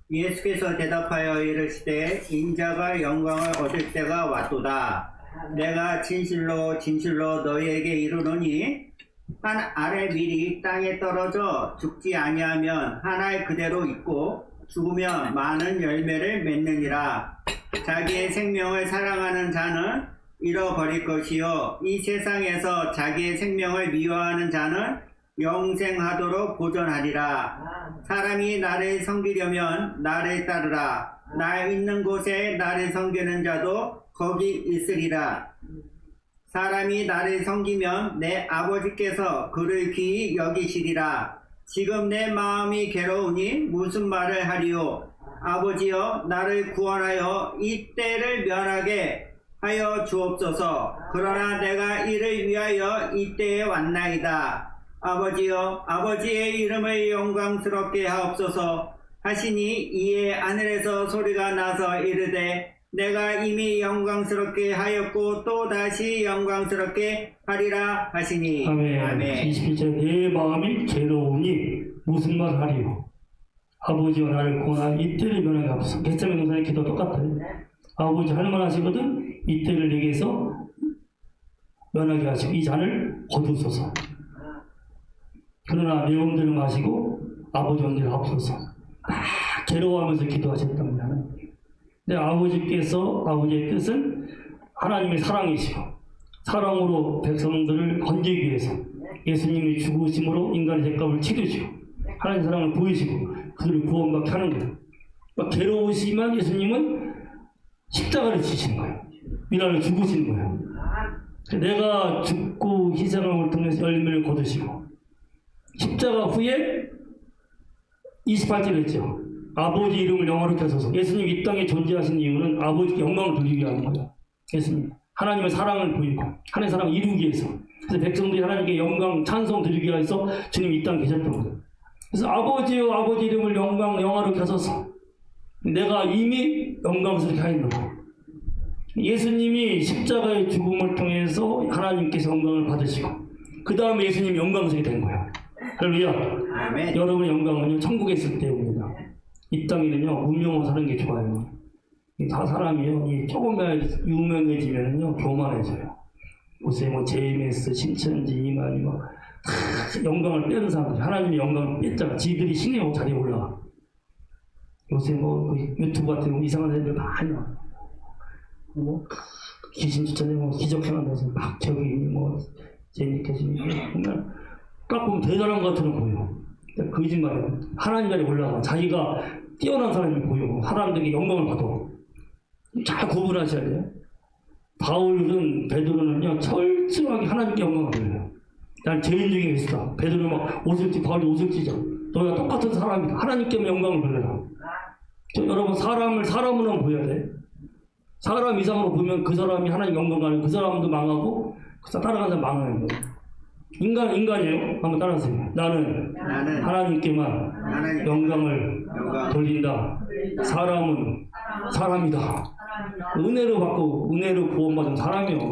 Speaker 3: 예수께서 대답하여 이르시되 인자가 영광을 얻을 때가 왔도다. 내가 진실로 진실로 너희에게 이르노니 한 알의 밀이 땅에 떨어져 죽지 아니하면 하나에 그대로 있고 죽으면 많은 열매를 맺느니라. 자기의 생명을 사랑하는 자는 잃어버릴 것이요 이 세상에서 자기의 생명을 미워하는 자는 영생하도록 보존하리라. 사람이 나를 섬기려면 나를 따르라. 나 있는 곳에 나를 섬기는 자도 거기 있으리라. 사람이 나를 섬기면 내 아버지께서 그를 귀히 여기시리라. 지금 내 마음이 괴로우니 무슨 말을 하리요. 아버지여 나를 구원하여 이 때를 면하게 하여 주옵소서. 그러나 내가 이를 위하여 이 때에 왔나이다. 아버지여 아버지의 이름을 영광스럽게 하옵소서 하시니 이에 하늘에서 소리가 나서 이르되 내가 이미 영광스럽게 하였고 또 다시 영광스럽게 하리라 하시니.
Speaker 1: 아멘.
Speaker 3: 아멘.
Speaker 1: 21절 내 마음이 괴로우니 무슨 말 하리요. 아버지와 나를 구원하여 이때를 면하게 하옵소서. 겟세마네 동산의 기도 똑같아요. 아버지 할 만하시거든 이때를 내게서 면하게 하시고 이 잔을 거두소서. 그러나 내 몸들을 마시고 아버지 온들을 하옵소서. 괴로워하면서 기도하셨답니다. 근데 아버지께서 아버지의 뜻은 하나님의 사랑이시고 사랑으로 백성들을 건지기 위해서 예수님이 죽으심으로 인간의 죄값을 치르시고 하나님의 사랑을 보이시고 그들을 구원받게 하는 거예요. 그러니까 괴로우시지만 예수님은 십자가를 지시는 거예요. 미랄을 죽으시는 거예요. 내가 죽고 희생을 통해서 열매를 거두시고 십자가 후에 28절 했죠. 아버지 이름을 영화롭게 하소서. 예수님 이 땅에 존재하신 이유는 아버지께 영광을 돌리기 위한 거예요. 예수님 하나님의 사랑을 보이고 하나님의 사랑을 이루기 위해서. 그래서 백성들이 하나님께 영광 찬송 드리기 위해서 주님 이 땅에 계셨던 거예요. 그래서 아버지여 아버지 이름을 영화롭게 하소서. 내가 이미 영광스럽게 하였노라. 예수님이 십자가의 죽음을 통해서 하나님께서 영광을 받으시고 그 다음에 예수님이 영광스럽게 된 거예요. 할렐루야.
Speaker 3: 아멘.
Speaker 1: 여러분의 영광은요 천국에 있을 때 옵니다. 이 땅에는요 문명으로 사는 게 좋아요. 다 사람이요 조금만 유명해지면요 교만해져요. 요새 뭐 JMS, 신천지, 이만희 막 영광을 빼는 사람들, 하나님의 영광을 뺐잖아. 지들이 신의 자리에 올라가. 요새 뭐 유튜브 같은 거 이상한 애들 많이 나와. 뭐 귀신 추천해 뭐 기적해놔서 막 저기 뭐 재밌게 정말 딱 보면 대단한 것 같은 거 보여. 거짓말이야. 하나님 자리에 올라가. 자기가 뛰어난 사람이 보여. 사람들에게 영광을 받아. 잘 구분하셔야 돼요. 바울은 베드로는요 철저하게 하나님께 영광을 돌려요. 난 죄인 중에 있어. 베드로는 막 옷을 찢, 바울이 옷을 찢어. 너희가 똑같은 사람이다. 하나님께 영광을 돌려라. 여러분 사람으로만 보여야 돼. 사람 이상으로 보면 그 사람이 하나님 영광 가는 그 사람도 망하고 그 사람 따라가는 사람 망하는 거예요. 인간이에요. 한번 따라하세요. 나는 하나님께만 영광을 돌린다. 사람은 사람이다. 은혜로 받고 은혜로 구원받은 사람이요.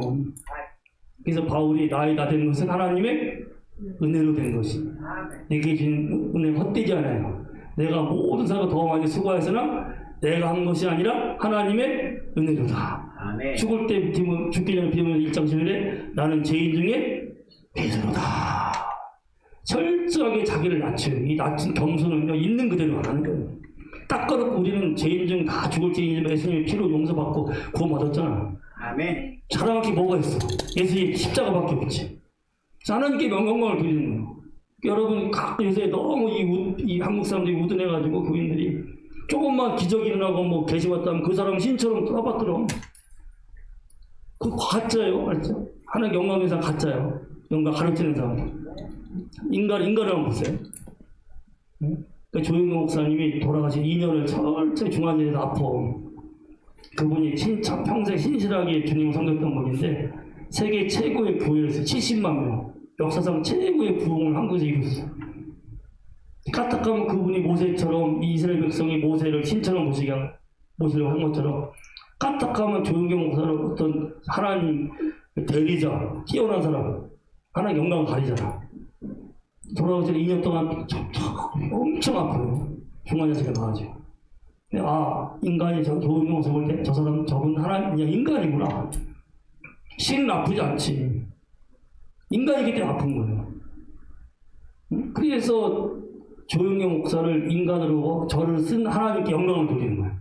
Speaker 1: 그래서 바울이 나의 다 된 것은 하나님의 은혜로 된 것이. 내게 주신 은혜는 헛되지 않아요. 내가 모든 사람과 더 많이 수고하였으나 내가 한 것이 아니라 하나님의 은혜로다.
Speaker 3: 아멘.
Speaker 1: 죽을 때 죽기 전에 비우면 1장 11절에 나는 죄인 중에 베드로다. 철저하게 자기를 낮춰요. 이 낮춘 겸손은요 있는 그대로 안 하는 거예요. 딱 그렇고 우리는 죄인 중 다 죽을 죄인이지만 예수님의 피로 용서받고 구원받았잖아.
Speaker 3: 아멘.
Speaker 1: 자랑할 게 뭐가 있어? 예수님 십자가밖에 없지. 하나님께 영광을 드리는 거예요. 여러분 요새 너무 이 한국 사람들이 우둔해가지고 교인들이 조금만 기적이 일어나고 뭐 계시 왔다면 그 사람 신처럼 떠받들어. 그거 가짜예요, 알죠? 하나님 영광의 상 가짜예요. 영광 가르치는 사람. 인간을 한번 보세요. 그 조영경 목사님이 돌아가신 2년을 철저히 중환자에서 아파. 그분이 평생 신실하게 주님을 섬겼던 분인데 세계 최고의 교회에서 70만 명, 역사상 최고의 부흥을 한국에서 이뤘어. 까딱하면 그분이 모세처럼 이스라엘 백성이 모세를 신처럼 모시려고 한 것처럼 까딱하면 조영경 목사는 어떤 하나님 대리자, 뛰어난 사람, 하나님 영광을 가리잖아. 돌아오기 전에 2년 동안 엄청 아파요. 중환자실에 가가지고. 인간이 조영경 목사 볼 때 저 사람 저분 하나님 그냥 인간이구나. 신은 아프지 않지. 인간이기 때문에 아픈 거예요. 그래서 조영경 목사를 인간으로 저를 쓴 하나님께 영광을 돌리는 거예요.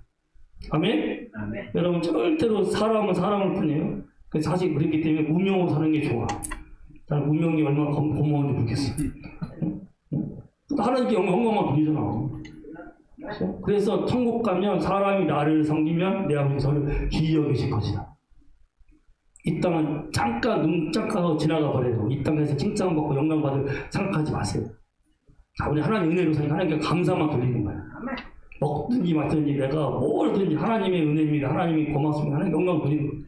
Speaker 1: 아멘?
Speaker 3: 아멘.
Speaker 1: 여러분 절대로 사람은 사람을 뿐이에요. 그래서 사실 그렇기 때문에 무명으로 사는 게 좋아. 나는 무명이 얼마나 고마운지 모르겠어. 하나님께 영광만 돌리잖아. 그래서 천국 가면 사람이 나를 섬기면 내 아버지 저를 귀히 여기실 것이다. 이 땅은 잠깐 눈 짝하고 지나가 버려요. 이 땅에서 칭찬받고 영광받을 생각하지 마세요. 우리 하나님 은혜로 사니까 하나님께 감사만 돌리는 거야. 먹든지 마든지 내가 뭘든지 하나님의 은혜입니다. 하나님이 고맙습니다. 하나님 영광 돌리는 거야.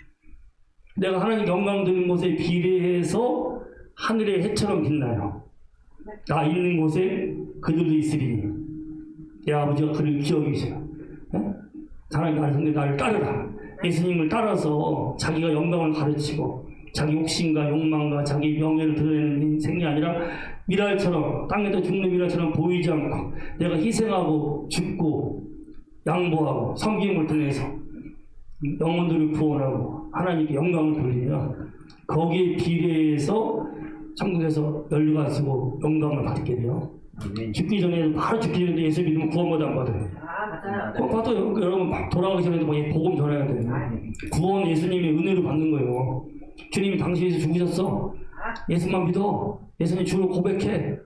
Speaker 1: 내가 하나님 영광 드리는 곳에 비례해서 하늘의 해처럼 빛나요. 나 있는 곳에 그들도 있으리니 내 아버지가 그를 기억이세요. 하나님 나를 섬겨 나를 따르라. 예수님을 따라서 자기가 영광을 가르치고 자기 욕심과 욕망과 자기 명예를 드러내는 인생이 아니라 미랄처럼 땅에서 죽는 미랄처럼 보이지 않고 내가 희생하고 죽고 양보하고 섬김을 통해서 영혼들을 구원하고 하나님께 영광을 돌리면 거기에 비례해서 천국에서 연료가 쓰고 영광을 받게 돼요. 죽기 전에 바로 죽기 전에 예수 믿으면 구원받아 안 받아요? 구원 받아요. 여러분 돌아가기 전에도 복음 전해야 돼요. 구원 예수님의 은혜로 받는 거예요. 주님이 당신에서 죽으셨어. 예수만 믿어. 예수님 주로 고백해.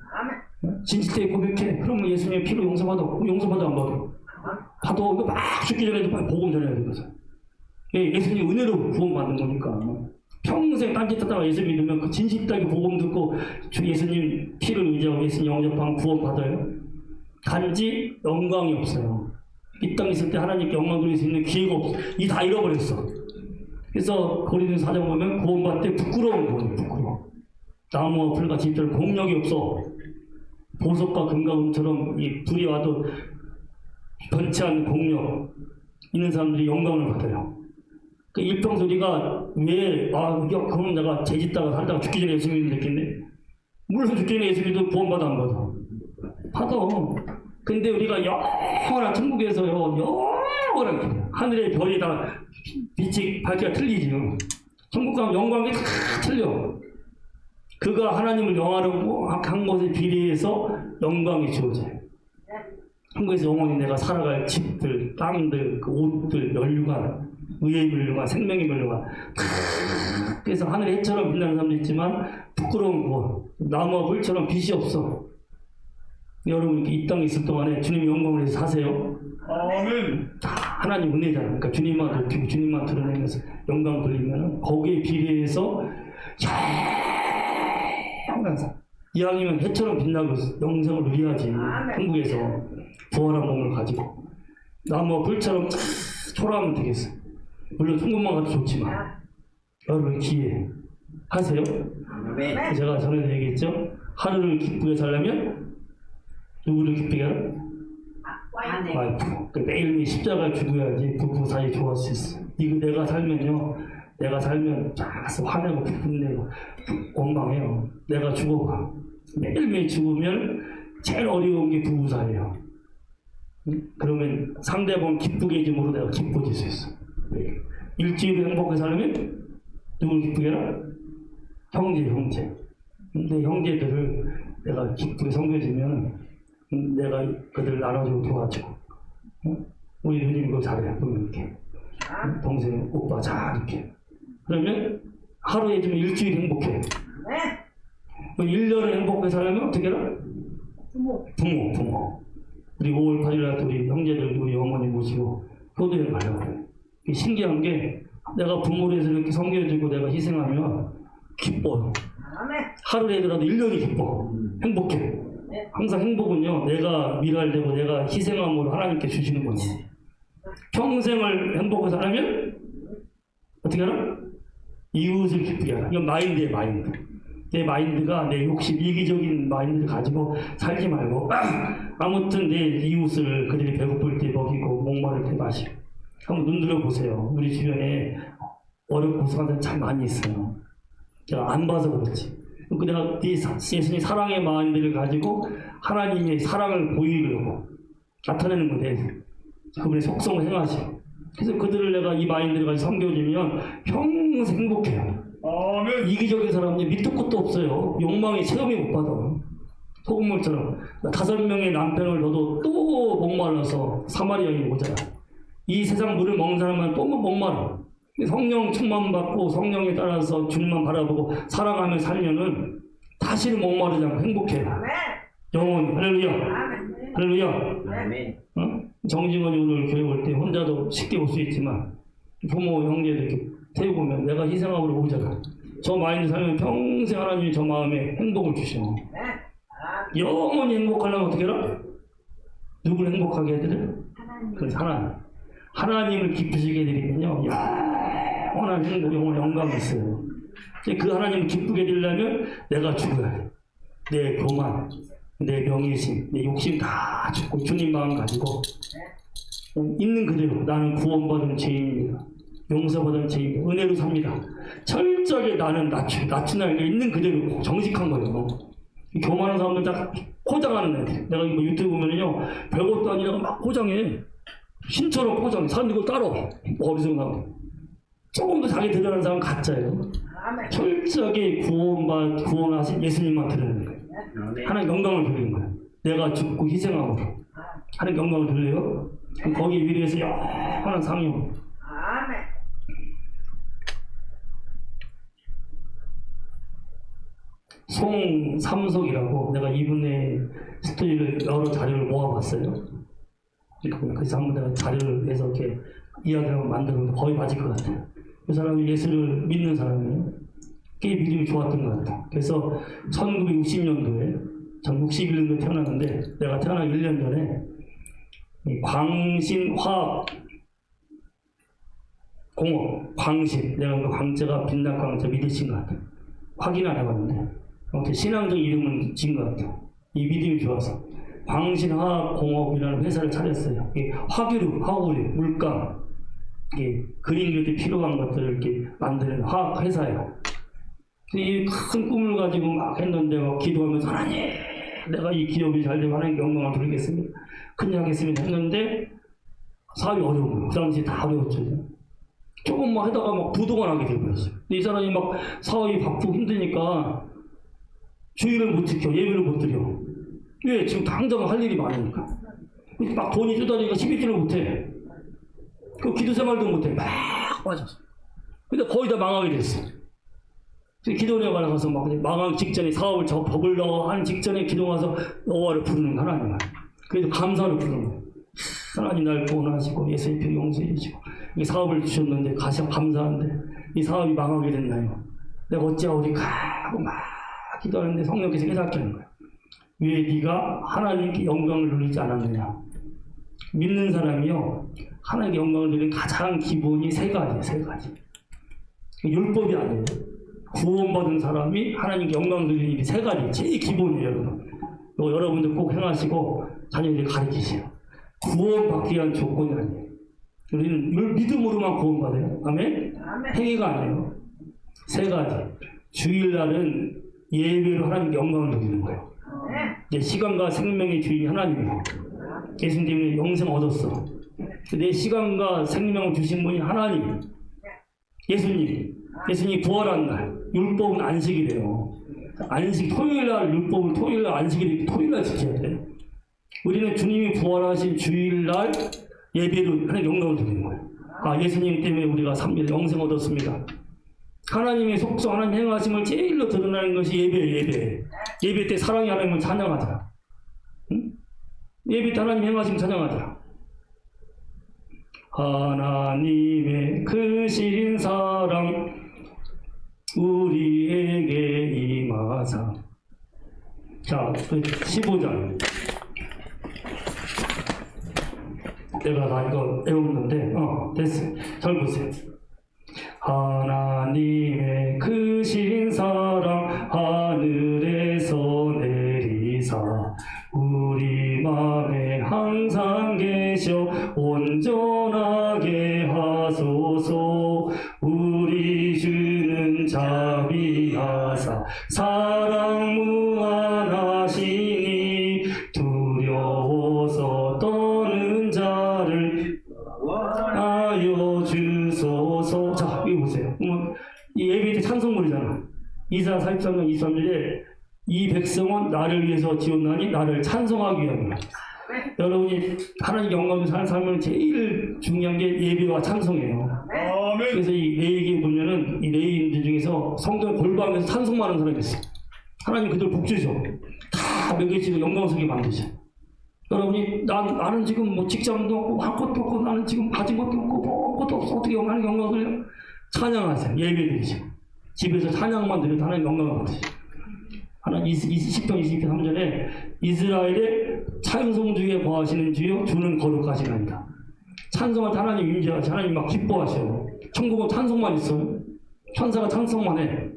Speaker 1: 진실되게 고백해. 그러면 예수님의 피로 용서받아. 용서받아 안 받아? 받아. 이거 막 죽기 전에도 복음 전해야 되거든. 예수님 은혜로 구원받는 거니까. 평생 딴짓 하다가 예수 믿으면 그 진실되게 복음 듣고 예수님 피를 의지하고 예수님 영접하면 구원받아요. 단지 영광이 없어요. 이 땅에 있을 때 하나님께 영광 돌릴 수 있는 기회가 없어. 이 다 잃어버렸어. 그래서 고린도서 4장 보면 구원받을 때 부끄러운 거예요. 부끄러워. 나무와 풀같이 입들 공력이 없어. 보석과 금과 은처럼 이 불이 와도 변치 않는 공력 있는 사람들이 영광을 받아요. 그 일평소리가 그럼 내가 죄짓다가 살다가 죽기 전에 예수 믿으면 됐겠네? 물론 죽기 전에 예수 믿으면 구원받아 안 받아? 받아. 근데 우리가 영원한 천국에서요, 영원한 하늘의 별이 다 빛이 밝기가 틀리지. 천국 가면 영광이 다 틀려. 그가 하나님을 영화로 한 것에 비례해서 영광이 주어져요. 한국에서 영원히 내가 살아갈 집들, 땅들, 그 옷들, 연료관, 의의 연료관, 생명의 연료관. 그래서 하늘의 해처럼 빛나는 사람도 있지만 부끄러운 구원, 나무와 불처럼 빛이 없어. 여러분 이 땅에 있을 동안에 주님 영광을 위해서 사세요.
Speaker 4: 아멘.
Speaker 1: 하나님 은혜잖아. 그러니까 주님만 높이고 주님만 드러내면서 영광 돌리면 거기에 비례해서 항상 이왕이면 해처럼 빛나고 영생을 누려야지. 한국에서 부활한 몸을 가지고 나무와 불처럼 초라하면 되겠어. 물론 천국만 가도 좋지만 여러분 기회 하세요.
Speaker 3: 아멘.
Speaker 1: 제가 전에도 얘기했죠. 하루를 기쁘게 살려면 누구를 기쁘게 하라? 와이프. 매일매일 십자가를 죽어야지 부부 사이 좋아할 수 있어. 이거 내가 살면 계속 화내고 기쁨내고 원망해요. 내가 죽어가. 매일매일 죽으면 제일 어려운 게 부부 사이예요. 그러면 상대방 기쁘게 해줌으로 내가 기뻐질 수 있어. 일주일을 행복하게 살려면 누굴 기쁘게 해라? 형제. 근데 형제들을 내가 기쁘게 섬겨주면 내가 그들을 나눠주고 도와주고, 우리 누님 그거 잘해. 그러면 이렇게 동생 오빠 잘 이렇게 그러면 하루에 해주면 일주일 행복해. 1년을 행복하게 살려면 어떻게 해라? 부모. 우리 5월 8일날 우리 형제들 우리 어머니 모시고 효도에 가려고 그래. 신기한 게 내가 부모를 해서 이렇게 섬겨주고 내가 희생하면 기뻐요. 하루에 하더라도 1년이 기뻐. 행복해. 항상 행복은요, 내가 미랄되고 내가 희생함으로 하나님께 주시는 거예요. 평생을 행복해서 하면 어떻게 하나? 이웃을 기쁘게 하라. 이건 마인드예요, 마인드. 내 마인드가 내 욕심, 이기적인 마인드를 가지고 살지 말고 아무튼 내 이웃을 그들이 배고플 때 먹이고 목마를 때 마시고. 한번 눈 들어보세요. 우리 주변에 어렵고 고생하는 사람 참 많이 있어요. 제가 안 봐서 그렇지. 내가 예수님 사랑의 마인드를 가지고 하나님의 사랑을 보이려고 나타내는 건데 그분의 속성을 행하시고, 그래서 그들을 내가 이 마인드를 가지고 섬겨주면 평생 행복해요.
Speaker 4: 아멘.
Speaker 1: 이기적인 사람은 밑도 끝도 없어요. 욕망의 체험이 못 받아. 소금물처럼 5명의 남편을 넣어도 또 목말라서 사마리 여인이 오잖아. 이 세상 물을 먹는 사람은 또 목말라. 성령 충만 받고 성령에 따라서 주님만 바라보고 사랑하며 살면은 다시는 목마르지 않고 행복해요. 영원 할렐루야. 할렐루야.
Speaker 3: 아멘.
Speaker 1: 정직원이 오늘 교회 올 때 혼자도 쉽게 올 수 있지만 부모 형제들 이렇게 태우고면 내가 희생함으로 오잖아. 저 마인드 살면 평생 하나님이 저 마음에 행복을 주셔. 영원히 행복하려면 어떻게 해라? 누구를 행복하게 해드려? 그래서 하나님을 기쁘시게 해드리면요, 영원한 행복, 영원한 영광이 있어요. 그 하나님을 기쁘게 해드리려면 내가 죽어야 돼. 내 교만, 내 명예심, 내 욕심 다 죽고 주님 마음 가지고 있는 그대로 나는 구원받은 죄인입니다. 용서받은 죄인, 은혜로 삽니다. 철저하게 나는 낮추나게 있는 그대로 정직한 거예요. 교만한 사람들 딱 포장하는 애들. 내가 이거 유튜브 보면요, 별것도 아니라 막 포장해. 신처럼 포장해. 사람들 이거 따로 어디서 나고. 조금 더 자기 대단한 사람은 가짜예요. 철저하게 구원하신 예수님만 드리는 거예요. 하나님 영광을 돌리는 거예요. 내가 죽고 희생함으로 하나님 영광을 돌려요. 그럼 거기 위에서 영원한 상용. 송삼석이라고 내가 이분의 스토리를 여러 자료를 모아봤어요. 그래서 한번 내가 자료를 해서 이렇게 이야기를 만들었는데 거의 맞을 것 같아요. 그 사람이 예수를 믿는 사람이에요. 꽤 믿음이 좋았던 것 같아요. 그래서 1960년도에 전 61년도에 태어났는데 내가 태어나기 1년 전에 광신화학 공업 광신, 내가 그 광자가 빛날 광자 믿으신 것 같아요. 확인 안 해봤는데 아무튼 신앙적 이름은 지은 것 같아요. 이 믿음이 좋아서 광신화학공업이라는 회사를 차렸어요. 화기류, 화구류, 물감, 그림 그릴 때 필요한 것들을 이렇게 만드는 화학 회사예요. 이 큰 꿈을 가지고 막 했는데 막 기도하면서 하나님, 내가 이 기업이 잘 되면 하나님 영광을 드리겠습니다. 큰일하겠습니다 했는데 사업이 어려운 거예요. 그 당시 다 어려웠죠. 조금만 하다가 막 부도가 나게 되어버렸어요. 이 사람이 막 사업이 바쁘고 힘드니까 주의를 못 지켜, 예배를 못 드려. 왜? 지금 당장 할 일이 많으니까. 막 돈이 쏟아지니까 11주를 못해. 그 기도 생활도 못해. 막 빠졌어. 근데 거의 다 망하게 됐어. 기도원에 가서 막 망하기 직전에 사업을 접으려고 하는 직전에 기도 가서 여호와를 부르는 하나님을. 그래서 감사를 부르는 거예요. 하나님 날 구원하시고 예수님 표 용서해 주시고 이 사업을 주셨는데 가장 감사한데 이 사업이 망하게 됐나요? 내가 어찌하오리까 하고 막 기도하는데 성령께서 깨닫게 하는 거예요. 왜 네가 하나님께 영광을 누리지 않았느냐? 믿는 사람이요, 하나님께 영광을 누리는 가장 기본이 세 가지. 율법이 아니에요. 구원받은 사람이 하나님께 영광을 누리는 일이 세 가지, 제일 기본이에요. 여러분. 여러분들 꼭 행하시고 자녀들이 가르치세요. 구원받기 위한 조건이 아니에요. 우리는 믿음으로만 구원받아요. 아멘? 행위가 아니에요. 세 가지. 주일날은 예배로 하나님께 영광을 누리는 거예요. 내 시간과 생명의 주인이 하나님이에요. 예수님 때문에 영생 얻었어. 내 시간과 생명을 주신 분이 하나님. 예수님이 부활한 날. 율법은 안식이래요. 안식, 토요일날 율법을 토요일날 안식일, 토요일날 지켜야 돼. 우리는 주님이 부활하신 주일날 예배로 하나님 영광을 드리는 거예요. 아, 예수님 때문에 우리가 삽니다. 영생 얻었습니다. 하나님의 속성, 하나님 행하심을 제일로 드러나는 것이 예배예요. 예배 때 사랑이 하나님을 찬양하자. 응? 예배 때 하나님 행하심 찬양하자. 하나님의 크신 사랑 우리에게 임하사 자, 15장. 내가 다 이거 외웠는데, 됐어. 잘 보세요. 하나님의 크신 사랑 하늘에서 내리사 우리 맘에 항상 계셔 온전하게 하소서. 우리 주는 자비하사 사랑 무한하시니 두려워서 떠는 자를 하여 주소서. 자, 여기 보세요. 이 예배 때 찬송물이잖아. 이사 43장 23절에 이 백성은 나를 위해서 지었나니 나를 찬송하기 위함이야. 여러분이 하나님 영광을 사는 삶은 제일 중요한 게 예배와 찬송이에요.
Speaker 4: 아멘.
Speaker 1: 그래서 이 레위기 보면은 이 레위인들 중에서 성전 골방에서 찬송만 하는 사람이 있어. 하나님 그들 복 주셔. 다 먹여주고 영광스럽게 만드셔. 여러분이 나는 지금 뭐 직장도 없고 할 것도 없고 나는 지금 가진 것도 없고 뭐 것도 없어. 어떻게 하나님 영광을 찬양하세요. 예배드리죠. 집에서 찬양만 드려도 하나님 영광을 받으시죠. 하나님 10편 23절에 이스라엘의 찬송 중에 거하시는 주여 주는 거룩하시나이다. 찬송할 때 하나님 임재하시 하나님 막 기뻐하셔. 천국은 찬송만 있어요. 천사가 찬송만 해.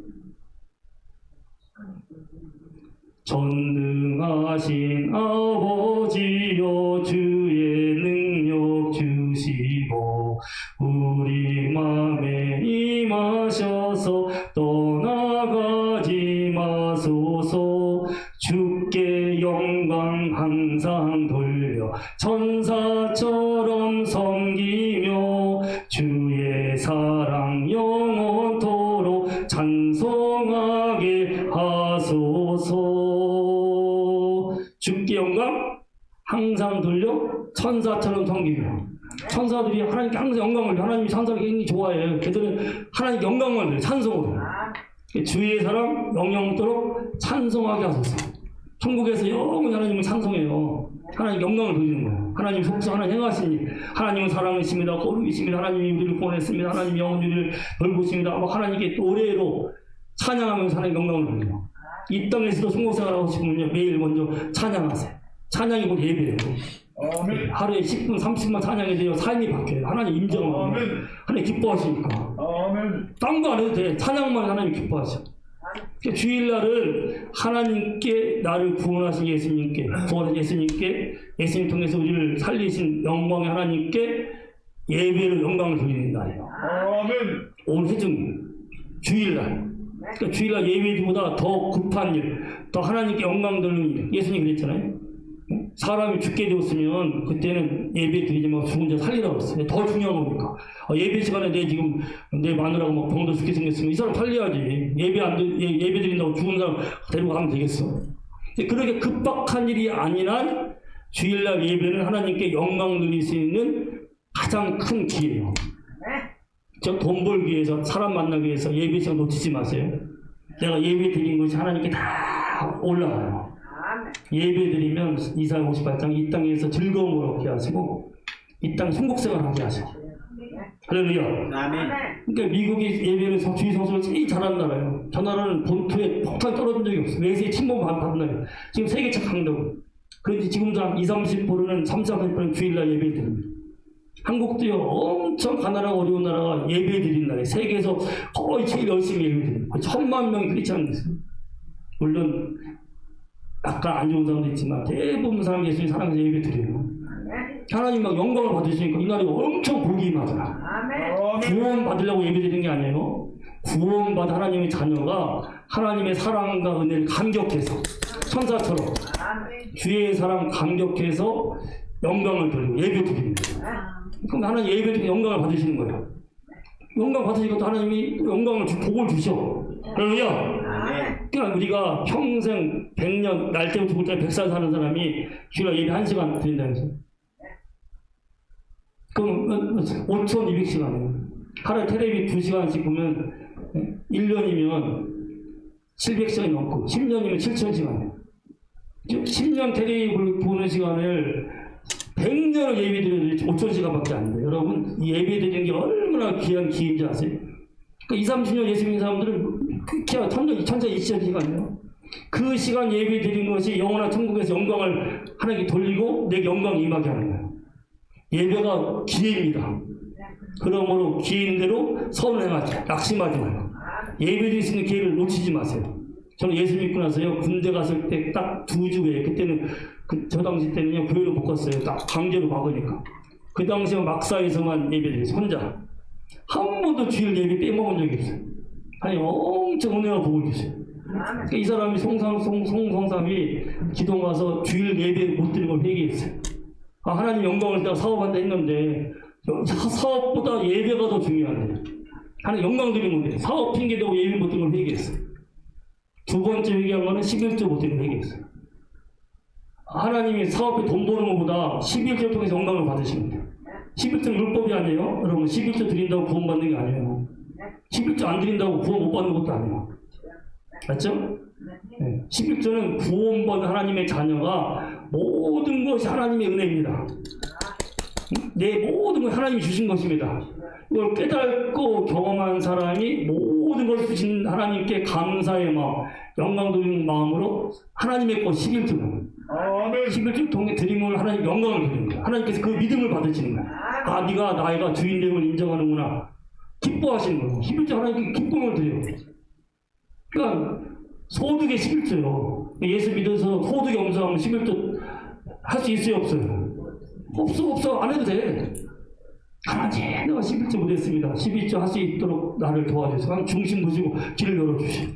Speaker 1: 전능하신 아버지여 주의 능력 주시고 우리 맘에 임하셔서 떠나가지 마소서. 주께 영광 항상 돌려 천사처럼 섬기며 주의 사랑 영원토록 찬송하게 하소서. 주께 영광 항상 돌려 천사처럼 섬기며. 천사들이 하나님께 항상 영광을 돌려. 하나님이 천사를 굉장히 좋아해요. 걔들은 하나님께 영광을 돌려 찬송으로. 주의 사랑 영영토록 찬송하게 하소서. 천국에서 영원히 하나님을 찬송해요. 하나님 영광을 돌리는 거예요. 하나님 속성 하나님 행하신 일. 하나님은 사랑이십니다. 거룩이십니다. 하나님이 우리를 구원했습니다. 하나님 영원히 우리를 돌보십니다. 하나님께 노래로 찬양하면서 하나님 영광을 돌려요. 이 땅에서도 순국생활 하고 싶으면 매일 먼저 찬양하세요. 찬양이 곧 예배예요.
Speaker 4: 아멘.
Speaker 1: 하루에 10분 30분 찬양이 돼요. 삶이 바뀌어요. 하나님 인정하고 하나님 기뻐하시니까.
Speaker 4: 아멘.
Speaker 1: 딴 거 안 해도 돼. 찬양만 하나님 기뻐하셔. 그러니까 주일날을 하나님께 나를 구원하신 예수님께 구원하신 예수님 통해서 우리를 살리신 영광의 하나님께 예배로 영광을 돌리는 날이에요.
Speaker 4: 아멘.
Speaker 1: 오늘 회중 주일날. 그러니까 주일날 예배보다 더 급한 일, 더 하나님께 영광 돌리는 일. 예수님 그랬잖아요. 사람이 죽게 되었으면 그때는 예배 드리지 말고 죽은 자 살리라고 했어요. 더 중요한 겁니까? 예배 시간에 내 마누라가 막 병도 죽게 생겼으면 이 사람 살려야지. 예배 드린다고 죽은 사람 데리고 가면 되겠어. 그렇게 급박한 일이 아닌 한 주일날 예배는 하나님께 영광 누릴 수 있는 가장 큰 기회예요. 저 돈 벌기 위해서 사람 만나기 위해서 예배 시간 놓치지 마세요. 내가 예배 드린 것이 하나님께 다 올라가요. 예배 드리면 이사야 58장 이 땅에서 즐거움을 얻게 하시고 이 땅 순국생활 하게 하시고. 할렐루야.
Speaker 3: 아멘.
Speaker 1: 그러니까 미국이 예배를 주의 성수를 제일 잘하는 나라예요. 저 나라는 본토에 폭탄 떨어진 적이 없어요. 외세의 침범 받는 나라예요. 지금 세계 착한다고. 그런데 지금도 한 20-30%는 30-40%는 주일날 예배 드립니다. 한국도요 엄청 가난하고 어려운 나라가 예배 드리는 나라예요. 세계에서 거의 제일 열심히 예배 드립니다. 거의 1000만 명이 크리스찬이 있어요. 물론 약간 안 좋은 사람도 있지만 대부분 사람이 예수님 사랑해서 예배 드려요. 하나님 막 영광을 받으시니까 이 나라가 엄청 복이 임하더라. 구원 받으려고 예배 드리는 게 아니에요. 구원 받은 하나님의 자녀가 하나님의 사랑과 은혜를 감격해서 천사처럼 주의 사랑 감격해서 영광을 돌리고 예배 드립니다. 그럼 하나님 예배 드리고 영광을 받으시는 거예요. 영광 받으시니까 또 하나님이 영광을 복을 주셔. 할렐루야. 그러니까 우리가 평생 100년 날 때부터 볼 때 100살 사는 사람이 주일날 예배 1시간 드린다는 거죠. 그럼 5,200시간이에요. 하루에 텔레비 2시간씩 보면 1년이면 700시간이 넘고 10년이면 7,000시간이에요. 10년 텔레비 보는 시간을 100년을 예배 드리는 5,000시간밖에 안 돼요. 여러분 이 예배 드리는 게 얼마나 귀한 기회인지 아세요? 그러니까 20-30년 예수 믿는 사람들은 그렇게 1,000년, 2,000시간이에요. 그 시간 예배 드린 것이 영원한 천국에서 영광을 하나님께 돌리고 내 영광이 임하게 하는 거예요. 예배가 기회입니다. 그러므로 기회인 대로 선을 행하지, 낙심하지 말고 예배 드릴 수 있는 기회를 놓치지 마세요. 저는 예수 믿고 나서요, 군대 갔을 때 딱 2주에, 그때는 저 당시 때는요 교회를 못 갔어요. 딱 강제로 박으니까. 그 당시에 막사에서만 예배 드렸어요. 혼자. 한 번도 주일 예배 빼먹은 적이 없어요. 아니 엄청 은혜와 복을 주세요. 그러니까 이 사람이 송성삼이 기도 가서 주일 예배 못 드린 걸 회개했어요. 아, 하나님 영광을 내가 사업한다 했는데 사업보다 예배가 더 중요한데 하나님 영광 드리는 건데 사업 핑계대고 예배 못 드린 걸 회개했어요. 두 번째 회개한 거는 11조 못 드린 걸 회개했어요. 하나님이 사업에 돈 버는 것보다 11조 통해서 영광을 받으십니다. 11조는 율법이 아니에요. 여러분 11조 드린다고 구원 받는 게 아니에요. 11조 안 드린다고 구원 못 받는 것도 아니에요. 맞죠? 네. 11조는 구원받은 하나님의 자녀가 모든 것이 하나님의 은혜입니다. 내 모든 걸 하나님이 주신 것입니다. 이걸 깨닫고 경험한 사람이 모든 것을 주신 하나님께 감사의 마음, 영광 돌리는 마음으로 하나님의 것 11조는
Speaker 4: 아멘.
Speaker 1: 11조 통해 드림을 하나님 영광을 드리는 거야. 하나님께서 그 믿음을 받으시는 거야. 아, 네가 나이가 주인됨을 인정하는구나. 기뻐하시는 거예요. 11조 하나님께 기쁨을 드려요. 그러니까 소득의 11조요. 예수 믿어서 소득이 없어하면 11조 할 수 있어요, 없어요? 없어 안 해도 돼. 하나님 내가 11조 못했습니다. 11조 할 수 있도록 나를 도와주세요. 중심 보시고 길을 열어주시오.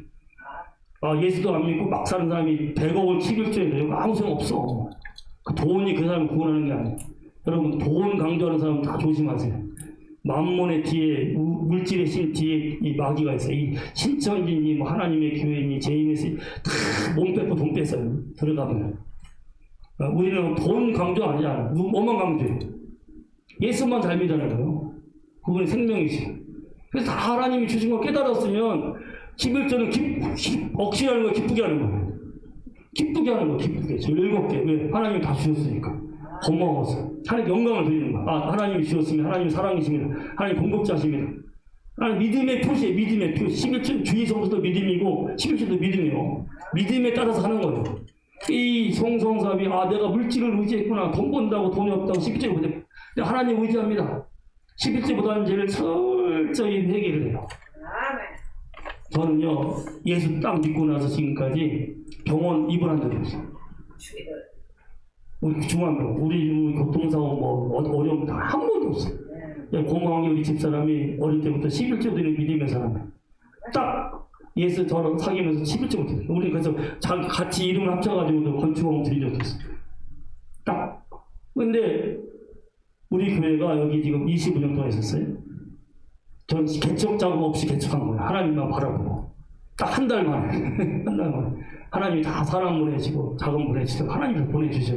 Speaker 1: 아, 예수도 안 믿고 막 사는 사람이 100억을 11조에 내고 아무 소용 없어. 그 돈이 그 사람을 구원하는 게 아니에요. 여러분 돈 강조하는 사람 다 조심하세요. 만몬의 뒤에 물질의 신 뒤에 이 마귀가 있어요. 이 신천지니 뭐 하나님의 교회니 제임에서 다 몸 뺏고 돈 뺏어요. 들어가면 우리는 돈 강조 아니잖아. 뭐만 강조해? 예수만 잘 믿어내요. 그분이 생명이시고. 그래서 다 하나님이 주신 걸 깨달았으면 11조는 억지로 하는 거 기쁘게 하는 거예요. 기쁘게 하는 거, 기쁘게. 즐겁게. 왜? 하나님이 다 주셨으니까. 고마워서. 하나님 영광을 드리는 거야. 아, 하나님이 주셨으면 하나님 사랑이십니다. 하나님 공급자십니다. 하나님 믿음의 표시에 믿음의 표시. 11조 주의성수도 믿음이고 11조도 믿음이요. 믿음에 따라서 하는 거예요. 이 송성삼이 아 내가 물질을 의지했구나. 돈 번다고 돈이 없다고 11조를 못해. 하나님 의지합니다. 11조 못하는 죄를 철저히 회개를 해요. 저는요 예수 딱 믿고 나서 지금까지 병원 입원한 적이 없어요. 우리 중요한 우리 교통사고 뭐 어려움 다 한 번도 없어요. 고마운 게 우리 집사람이 어릴 때부터 11조 드리는 믿음의 사람이에요. 딱 예수 저랑 사귀면서 11조 드려요. 우리 그래서 같이 이름을 합쳐가지고도 건축원금 드린 적도 있어요. 딱. 근데 우리 교회가 여기 지금 25년 동안 있었어요. 전 개척 작업 없이 개척한 거예요. 하나님만 바라보고. 딱 한 달 만에. 한 달 만에. 하나님이 다 사람 보내시고 자금 보내시고 하나님을 보내주셔.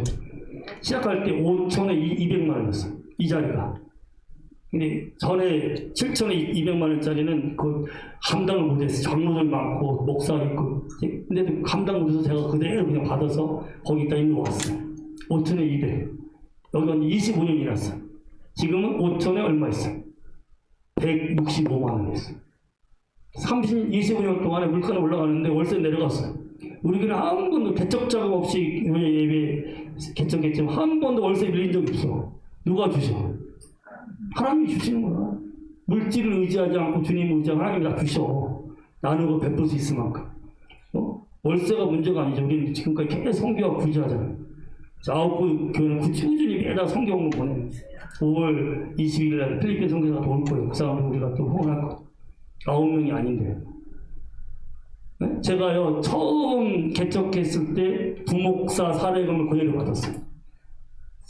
Speaker 1: 시작할 때 5천에 200만 원이었어요. 이 자리가. 근데 전에 7천에 200만 원짜리는 그 감당을 못했어요. 장로들 많고 목사 있고. 근데 감당 못해서 제가 그대로 그냥 받아서 거기다 일로 왔어요. 5천에 200. 여기가 25년 일했어요. 지금은 5천에 얼마 있어요? 165만 원 있어요. 25년 동안에 물가는 올라가는데 월세 내려갔어요. 우리 교회는 한 번도 개척 작업 없이 예배 개척했지만 한 번도 월세 밀린 적이 없어. 누가 주셔? 하나님이 주시는 거야. 물질을 의지하지 않고 주님을 의지하고 하나님이 다 주셔. 나누고 베풀 수 있을 만큼. 월세가 문제가 아니죠. 우리는 지금까지 계속 성교하고 구제하잖아요. 아홉 교회는 꾸준히 매달 성경을 보내요. 5월 20일 날 필리핀 성교사가 올 거예요. 그 사람을 우리가 또 후원할 거예요. 9명이 아닌데. 네? 제가요, 처음 개척했을 때 부목사 사례금을 그대로 받았어요.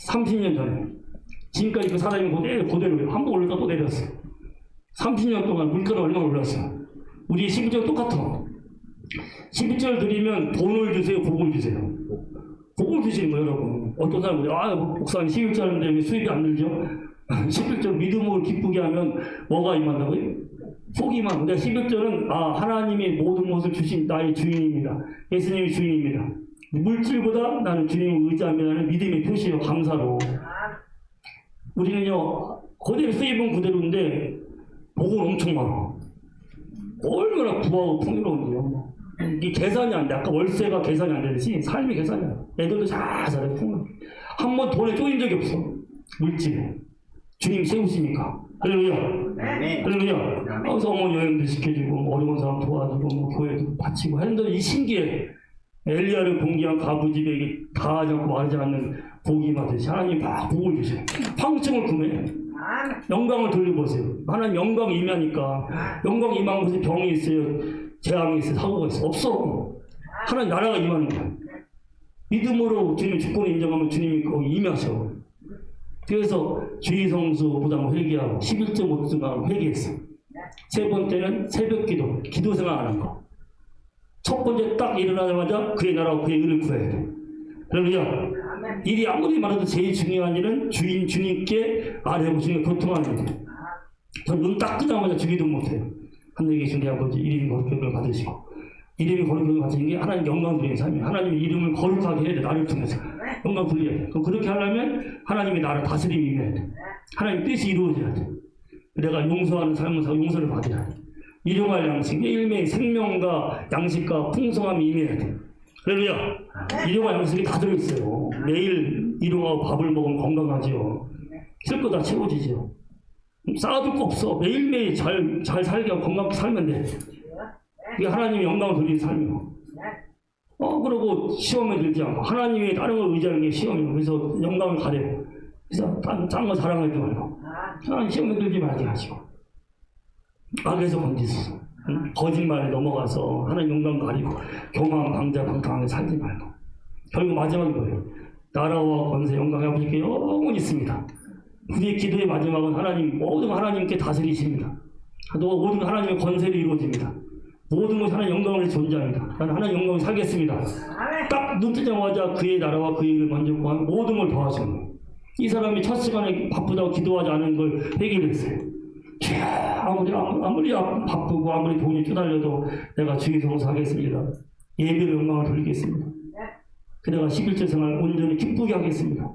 Speaker 1: 30년 전에. 지금까지 그 사람이 그대로예요. 한 번 올렸다 또 내렸어요. 30년 동안 물가가 얼마나 올랐어요. 우리 11절 똑같아. 11절 드리면 돈을 주세요, 복을 주세요. 복을 주시는 거예요, 여러분. 어떤 사람은, 목사님 11절 하는데 왜 수입이 안 늘죠? 11절 믿음을 기쁘게 하면 뭐가 임한다고요? 복이만. 근데 11절은, 하나님이 모든 것을 주신 나의 주인입니다. 예수님이 주인입니다. 물질보다 나는 주님을 의지합니다는 믿음의 표시예요, 감사로. 우리는요, 그대로 수입은 그대로인데, 복은 엄청 많아. 얼마나 부하고 풍요로운데요. 이게 계산이 안 돼. 아까 월세가 계산이 안 되듯이 삶이 계산이 안 돼. 애들도 잘 살아요. 한 번 돈에 쪼인 적이 없어. 물질에. 주님 세우시니까. 할렐루야.
Speaker 3: 아멘.
Speaker 1: 할렐루야. 거기서 어머니 여행도 시켜주고, 뭐 어려운 사람 도와주고, 뭐 교회도 바치고 했는데 이 신기해. 엘리야를 공개한 가부집에게 다하지 않고 말하지 않는 복이 받으시 하나님 막 복을 주세요. 황증을 구매해. 영광을 돌려보세요. 하나님 영광이 임하니까 영광이 임한 곳에 병이 있어요. 재앙이 있어요. 사고가 있어요. 없어. 하나님 나라가 임하는 거야. 믿음으로 주님의 주권을 인정하면 주님이 거기 임하셔. 그래서 주의성수보다 회개하고 11.5등하고 회개했어. 세 번째는 새벽 기도, 기도 생활하는 거. 첫 번째 딱 일어나자마자 그의 나라와 그의 의를 구해야 돼. 그러면 일이 아무리 많아도 제일 중요한 일은 주님께 아뢰고 주님께 고통하는 일. 전 눈 딱 뜨자마자 주기도 못해요. 하늘에 계신 내 아버지 이름이 거룩하게 받으시고 이름이 거룩하게 받으신 게 하나님 영광 드리는 삶이에요. 하나님의 이름을 거룩하게 해야 돼. 나를 통해서 영광 돌려야 돼. 그럼 그렇게 하려면 하나님의 나라 다스림이 임해야 돼. 하나님 뜻이 이루어져야 돼. 내가 용서하는 삶을 살고 용서를 받아야 돼. 일용할 양식, 매일매일 생명과 양식과 풍성함이 임해야 돼. 그래도요, 일용할 양식이 다 들어있어요. 매일 일용하고 밥을 먹으면 건강하지요. 쓸 거 다 채워지죠. 쌓아둘 거 없어. 매일매일 잘 살게 하고 건강하게 살면 돼. 이게 하나님의 영광을 돌리는 삶이에요. 그러고 시험에 들지 않고 하나님의 다른 걸 의지하는 게 시험이에요. 그래서 영광을 가려고. 그래서 딴 거 자랑하지 말고 하나님 시험에 들지 말게 하시고 악에서 건지소서. 거짓말에 넘어가서 하나님 영광 가리고 교만 방자 방탕하게 살지 말고 결국 마지막이 뭐예요? 나라와 권세 영광이 아버지께 영원히 있습니다. 우리의 기도의 마지막은 하나님 모든 하나님께 다스리십니다. 모든 하나님의 권세로 이루어집니다. 모든 것이 하나님 영광을 존재합니다. 나는 하나님 영광을 살겠습니다. 딱 눈 뜨자마자 그의 나라와 그의 일을 먼저 구하면 모든 걸 더하시는 거예요. 이 사람이 첫 시간에 바쁘다고 기도하지 않은 걸 해결했어요. 아무리 바쁘고 아무리 돈이 쪼달려도 내가 주의 성사하겠습니다. 예배의 영광을 돌리겠습니다. 내가 11절 생활 온전히 기쁘게 하겠습니다.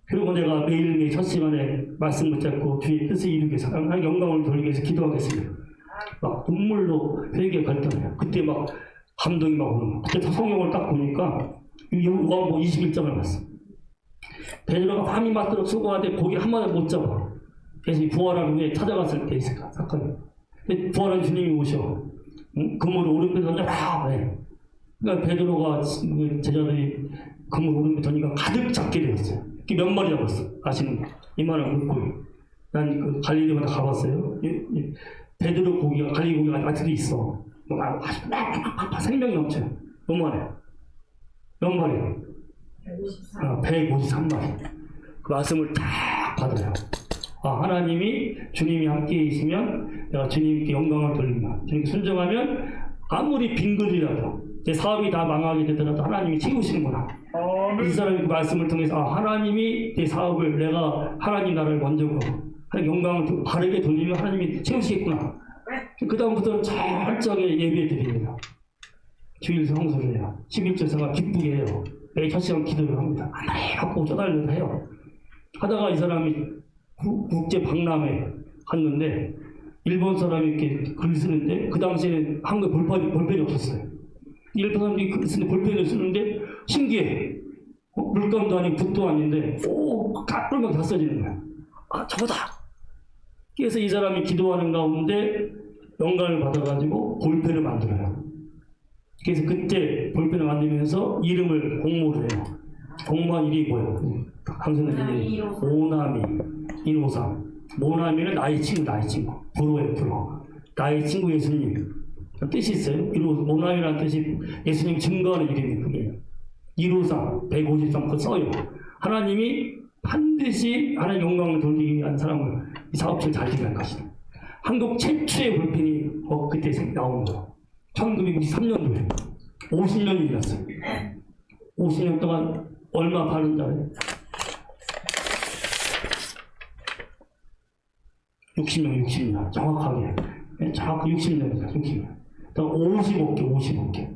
Speaker 1: 그리고 내가 매일매일 첫 시간에 말씀 붙잡고 주의 뜻을 이루기 위해서 하나님 영광을 돌리기 위해서 기도하겠습니다. 막 눈물로 회개 갈등해요. 그때 막 감동이 막 오는 거예요. 그때 성경을 딱 보니까 요한복음 21장을 봤어. 베드로가 밤이 맞도록 수고하는데 고기 한 마리 못 잡아. 그래서 부활한 후에 찾아갔을 때 있을까 사건이. 부활한 주님이 오셔. 그물 오른배 던져라. 네. 그러니까 베드로가 제자들이 그물 오른배 던지니까 가득 잡게 되었어요. 몇 마리 잡았어. 아시는 거. 이만한 물고기. 난 그 갈릴리마다 가봤어요. 베드로 고기가 갈릴리 고기가 아직도 있어. 생명이 넘쳐요. 너무하네. 몇 마리? 153마리. 그 말씀을 딱 받아요. 하나님이 주님이 함께 계시면 내가 주님께 영광을 돌린다. 주님께 순종하면 아무리 빈글이라도 내 사업이 다 망하게 되더라도 하나님이 채우시는구나. 이 사람이 그 말씀을 통해서 하나님이 내 사업을 내가 하나님 나라를 먼저 하나님 영광을 바르게 돌리면 하나님이 채우시겠구나. 그 다음부터는 철저하게 예배 드립니다. 주일 성수를 해요. 11절 생활 기쁘게 해요. 매일 첫 시간 기도를 합니다. 하나님 갖고 쪼달려도 해요. 하다가 이 사람이 국제 박람회 갔는데 일본 사람이 이렇게 글 쓰는데 그 당시에는 한국에 볼펜이 없었어요. 일본 사람들이 글 쓰는데 볼펜을 쓰는데 신기해. 물감도 아니고 붓도 아닌데 까끌막 다 써지는 거야. 저거다. 그래서 이 사람이 기도하는 가운데 영감을 받아가지고 볼펜을 만들어요. 그래서 그때 볼펜을 만들면서 이름을 공모를 해요. 공모한 일이 뭐예요? 강선생님이 오나미, 이노삼. 모나미는 나의 친구. 불어예요, 불어. 나의 친구 예수님. 뜻이 있어요. 모나미라는 뜻이 예수님 증거하는 이름이에요. 그게. 153, 153, 그 써요. 하나님이 반드시 하나님 영광을 돌리기 위한 사람을 이 사업체를 잘 지낼 것이다. 한국 최초의 볼펜이 그때 나온 거예요. 1963년도에 50년이 지났어요. 50년 동안 얼마 파는 자예요? 60년 정확하게 60년이다. 60년. 55개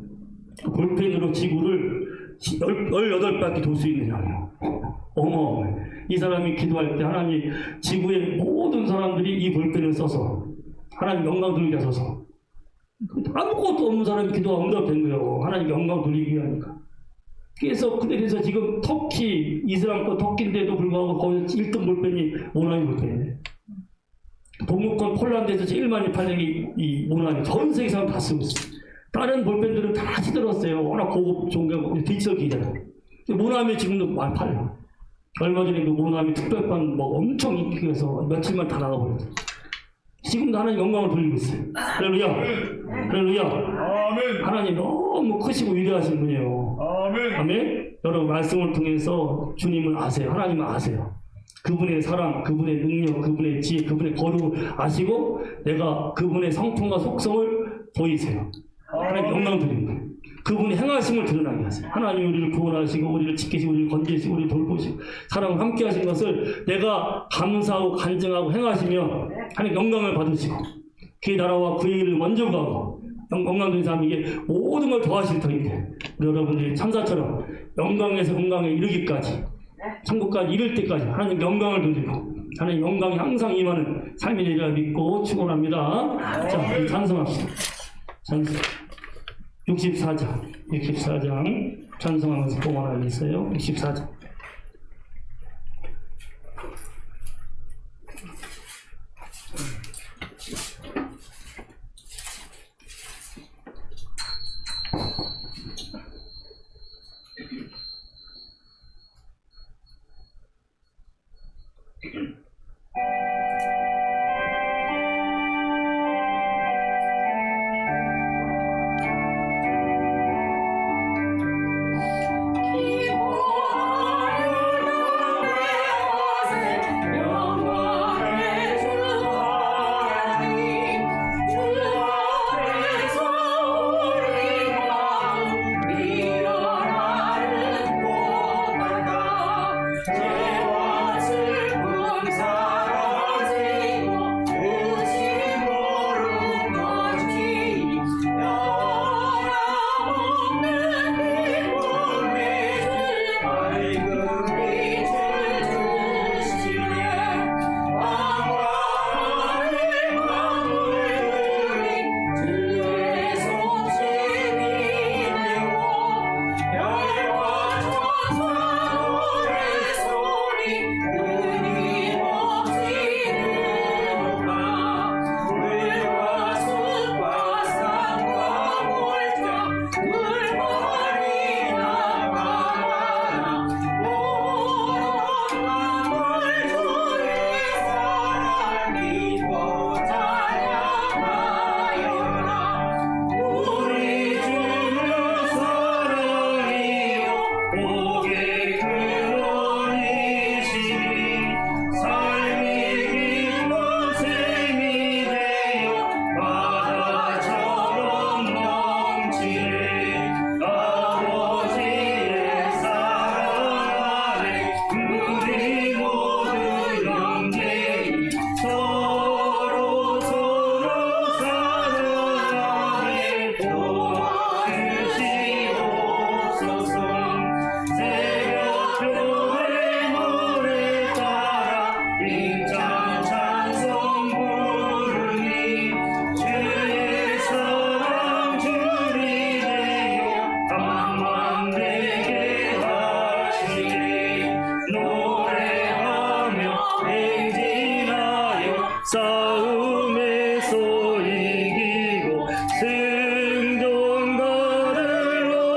Speaker 1: 볼펜으로 지구를 18바퀴 돌 수 있는 양이에요. 어마어마해. 이 사람이 기도할 때 하나님 지구의 모든 사람들이 이 볼펜을 써서 하나님 영광 돌리게 하소서. 아무것도 없는 사람이 기도가 응답된 거예요. 하나님 영광 돌리기 위하니까. 그래서 지금 터키, 이스라엘권 터키인데도 불구하고 거기 1등 볼펜이 모나미 볼펜이에요. 동유권 폴란드에서 제일 많이 팔린 게 이 모나미. 전 세계 사람 다 쓰고 있어요. 다른 볼펜들은 다 시들었어요. 워낙 고급 종교 디지털 기잖아요. 모나미 지금도 많이 팔려요. 얼마 전에 그 모나미 특별판 뭐 엄청 인기해서 며칠만 다 나가버렸어요. 지금도 하나님 영광을 돌리고 있어요. 할렐루야. 할렐루야.
Speaker 4: 아멘.
Speaker 1: 하나님 너무 크시고 위대하신 분이에요.
Speaker 4: 아멘.
Speaker 1: 아멘. 여러분 말씀을 통해서 주님을 아세요. 하나님을 아세요. 그분의 사랑, 그분의 능력, 그분의 지혜, 그분의 거룩을 아시고 내가 그분의 성품과 속성을 보이세요. 하나님 영광 드리는 거예요. 그분의 행하심을 드러나게 하세요. 하나님 우리를 구원하시고 우리를 지키시고 우리를 건지시고 우리를 돌보시고 사랑을 함께 하신 것을 내가 감사하고 간증하고 행하시면 하나님 영광을 받으시고 그의 나라와 그의 일을 먼저 가고 영광 드린 사람에게 모든 걸 더하실 터인데 여러분들이 참사처럼 영광에서 건강에 이르기까지 천국까지 이를 때까지 하나님 영광을 돌리고 하나님 영광이 항상 임하는 삶이 되리라 믿고 축원합니다. 자, 우리 찬송합시다. 찬송 64장 찬송하면서 봉헌하겠어요. 64장. 싸움에서 이기고 승전가를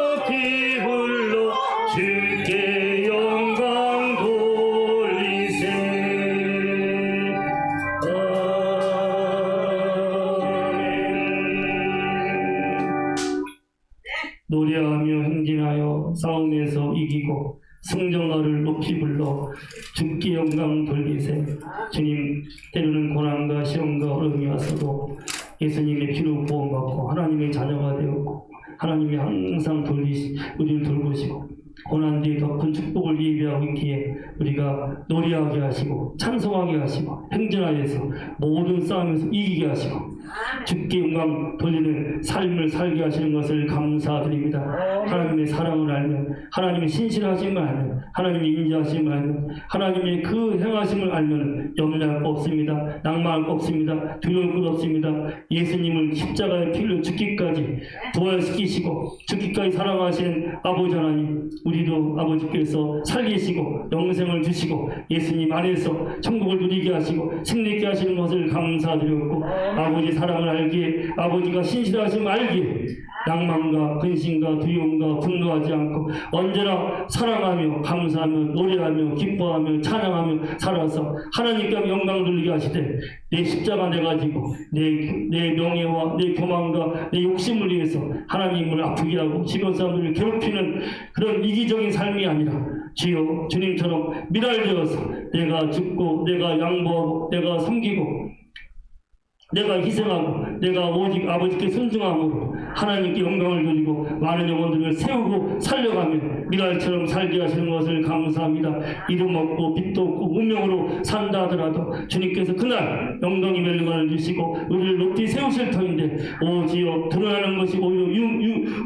Speaker 1: 높이 불러 주께 영광 돌리세. 아멘. 노래하며 행진하여 싸움에서 이기고 승전가를 높이 불러 주께 영광 돌리세. 주님, 때로는 고난과 시험과 어려움이 왔어도 예수님의 피로 구원받고 하나님의 자녀가 되었고 하나님이 항상 우리를 돌보시고 고난 뒤에 더 큰 축복을 예비하고 있기에 우리가 노래하게 하시고 찬송하게 하시고 행진하여서 모든 싸움에서 이기게 하시고 주께 영광 돌리는 삶을 살게 하시는 것을 감사드립니다. 하나님의 사랑을 알면, 하나님의 신실하심을 알면, 하나님의 인자하심을 알면, 하나님의 그 행하심을 알면 염려할 거 없습니다. 낭만할 거 없습니다. 두려울 것 없습니다. 예수님을 십자가의 피로 죽기까지 부활시키시고 죽기까지 사랑하시는 아버지 하나님, 우리도 아버지께서 살리시고 영생을 주시고 예수님 안에서 천국을 누리게 하시고 승리케 하시는 것을 감사드렸고, 아버지 사랑을 알기에, 아버지가 신실하심을 알기에 낭만과 근심과 두려움과 분노하지 않고 언제나 사랑하며 감사하며 노래하며 기뻐하며 찬양하며 살아서 하나님께 영광 돌리게 하시되, 내 십자가 내가지고 내 명예와 내 교만과 내 욕심을 위해서 하나님을 아프게 하고 주변 사람들을 괴롭히는 그런 이기적인 삶이 아니라 주여 주님처럼 미랄되어서 내가 죽고 내가 양보하고 내가 섬기고 내가 희생하고 내가 오직 아버지께 순종함으로 하나님께 영광을 돌리고 많은 영혼들을 세우고 살려가며 미랄처럼 살게 하시는 것을 감사합니다. 이름 없고 빛도 없고 운명으로 산다 하더라도 주님께서 그날 영광이 멸류관을 주시고 우리를 높이 세우실 터인데, 오지어 드러나는 것이 오히려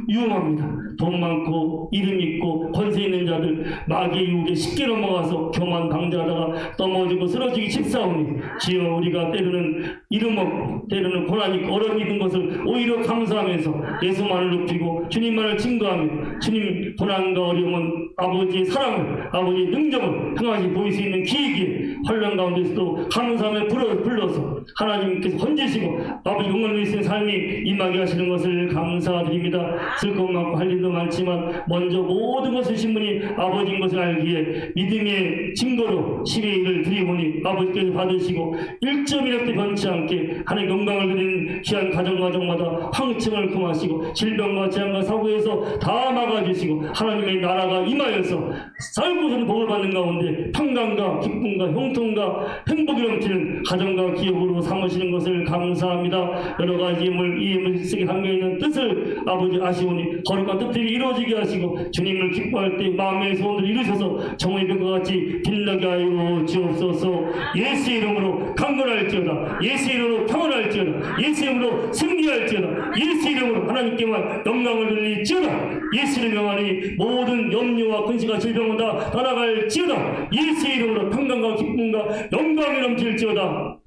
Speaker 1: 유용합니다. 돈 많고 이름 있고 권세 있는 자들 마귀의 유혹에 쉽게 넘어가서 교만 방자하다가 넘어지고 쓰러지기 쉽사오니, 지어 우리가 때로는 이름 없고 때로는 고난 있고 어려움 있는 것을 오히려 감사하면서 예수만을 높이고 주님만을 증거하며, 주님 고난과 어려움은 아버지의 사랑을, 아버지의 능력을 향하시 보일 수 있는 기회기에 환난 가운데서도 감사함에 불러서 하나님께서 건지시고 아버지 영광을 누리시는 삶이 임하게 하시는 것을 감사드립니다. 쓸 것 많고 할 일도 많지만 먼저 모든 것을 주신 분이 아버지인 것을 알기에 믿음의 증거로 10의 1을 드리보니 아버지께서 받으시고 1.1도 변치 않게 하나님 영광을 드리는 귀한 가정마다 황층을 금하시고 질병과 재앙과 사고에서 다 막아주시고 하나님의 나라가 임하여서 살고서는 복을 받는 가운데 평강과 기쁨과 형통과 행복이 넘치는 가정과 기업으로 삼으시는 것을 감사합니다. 여러 가지 이 물색에 담겨있는 뜻을 아버지 아시오니 거룩한 뜻들이 이루어지게 하시고 주님을 기뻐할 때 마음의 소원을 이루셔서 정오의 빛과 같이 빛나게 하여 주옵소서. 예수 이름으로 강건할지어다. 예수 이름으로 평안할지어다. 예수 이름으로 승리할지어다. 예수 이름으로 하나님께만 영광을 돌릴지어다. 예수 이름 명하니 모든 염려와 근심과 질병은 다 떠나갈지어다. 예수 이름으로 평강과 기쁨과 영광이 넘칠지어다.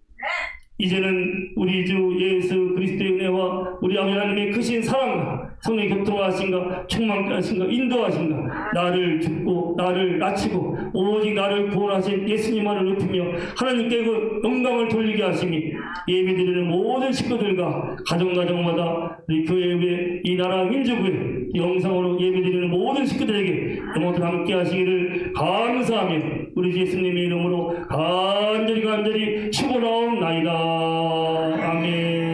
Speaker 1: 이제는 우리 주 예수 그리스도의 은혜와 우리 아버지 하나님의 크신 사랑과 성령의 교통하신가 충만케 하신가 인도하신가 나를 죽고 나를 낮추고 오직 나를 구원하신 예수님만을 높이며 하나님께 그 영광을 돌리게 하시니, 예배드리는 모든 식구들과 가정마다 우리 교회의 이 나라 민족의 영상으로 예배드리는 모든 식구들에게 영원토록 함께 하시기를 감사하며 우리 주 예수님의 이름으로 간절히 축원하옵나이다. 아멘.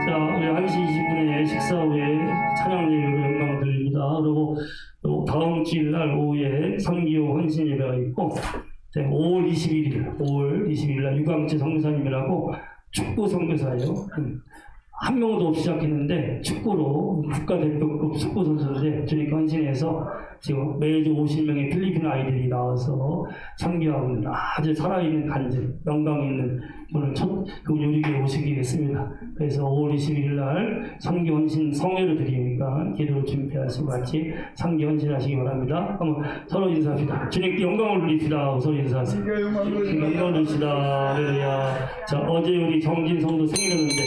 Speaker 1: 자, 우리 1시 20분에 식사 후에 찬양 예배로 영광을 드립니다. 그리고 또 다음 주일날 오후에 성기호 헌신 예배가 있고, 5월 21일 날 유광재 선교사님이라고 축구 선교사예요. 한 명도 없이 시작했는데 축구로 국가대표급 축구 선수인데 주님 헌신해서 지금 매주 50명의 필리핀 아이들이 나와서 선교하고 있는 아주 살아있는 간증, 영광 있는 오늘 첫 요리기에 오시게 됐습니다. 그래서 5월 21일 날 선교 헌신 성회를 드리니까 기도를 준비하시고 같이 선교 헌신하시기 바랍니다. 한번 서로 인사합시다. 주님께 영광을 돌립시다. 서로 인사하세요. 영광을 돌립시다. 할렐루야. 자, 어제 우리 정진 성도 생일이었는데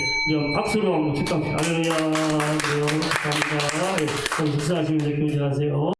Speaker 1: 박수로 한번 축하합시다. 할렐루야. 감사합니다. 네, 식사하시면서 교제하세요.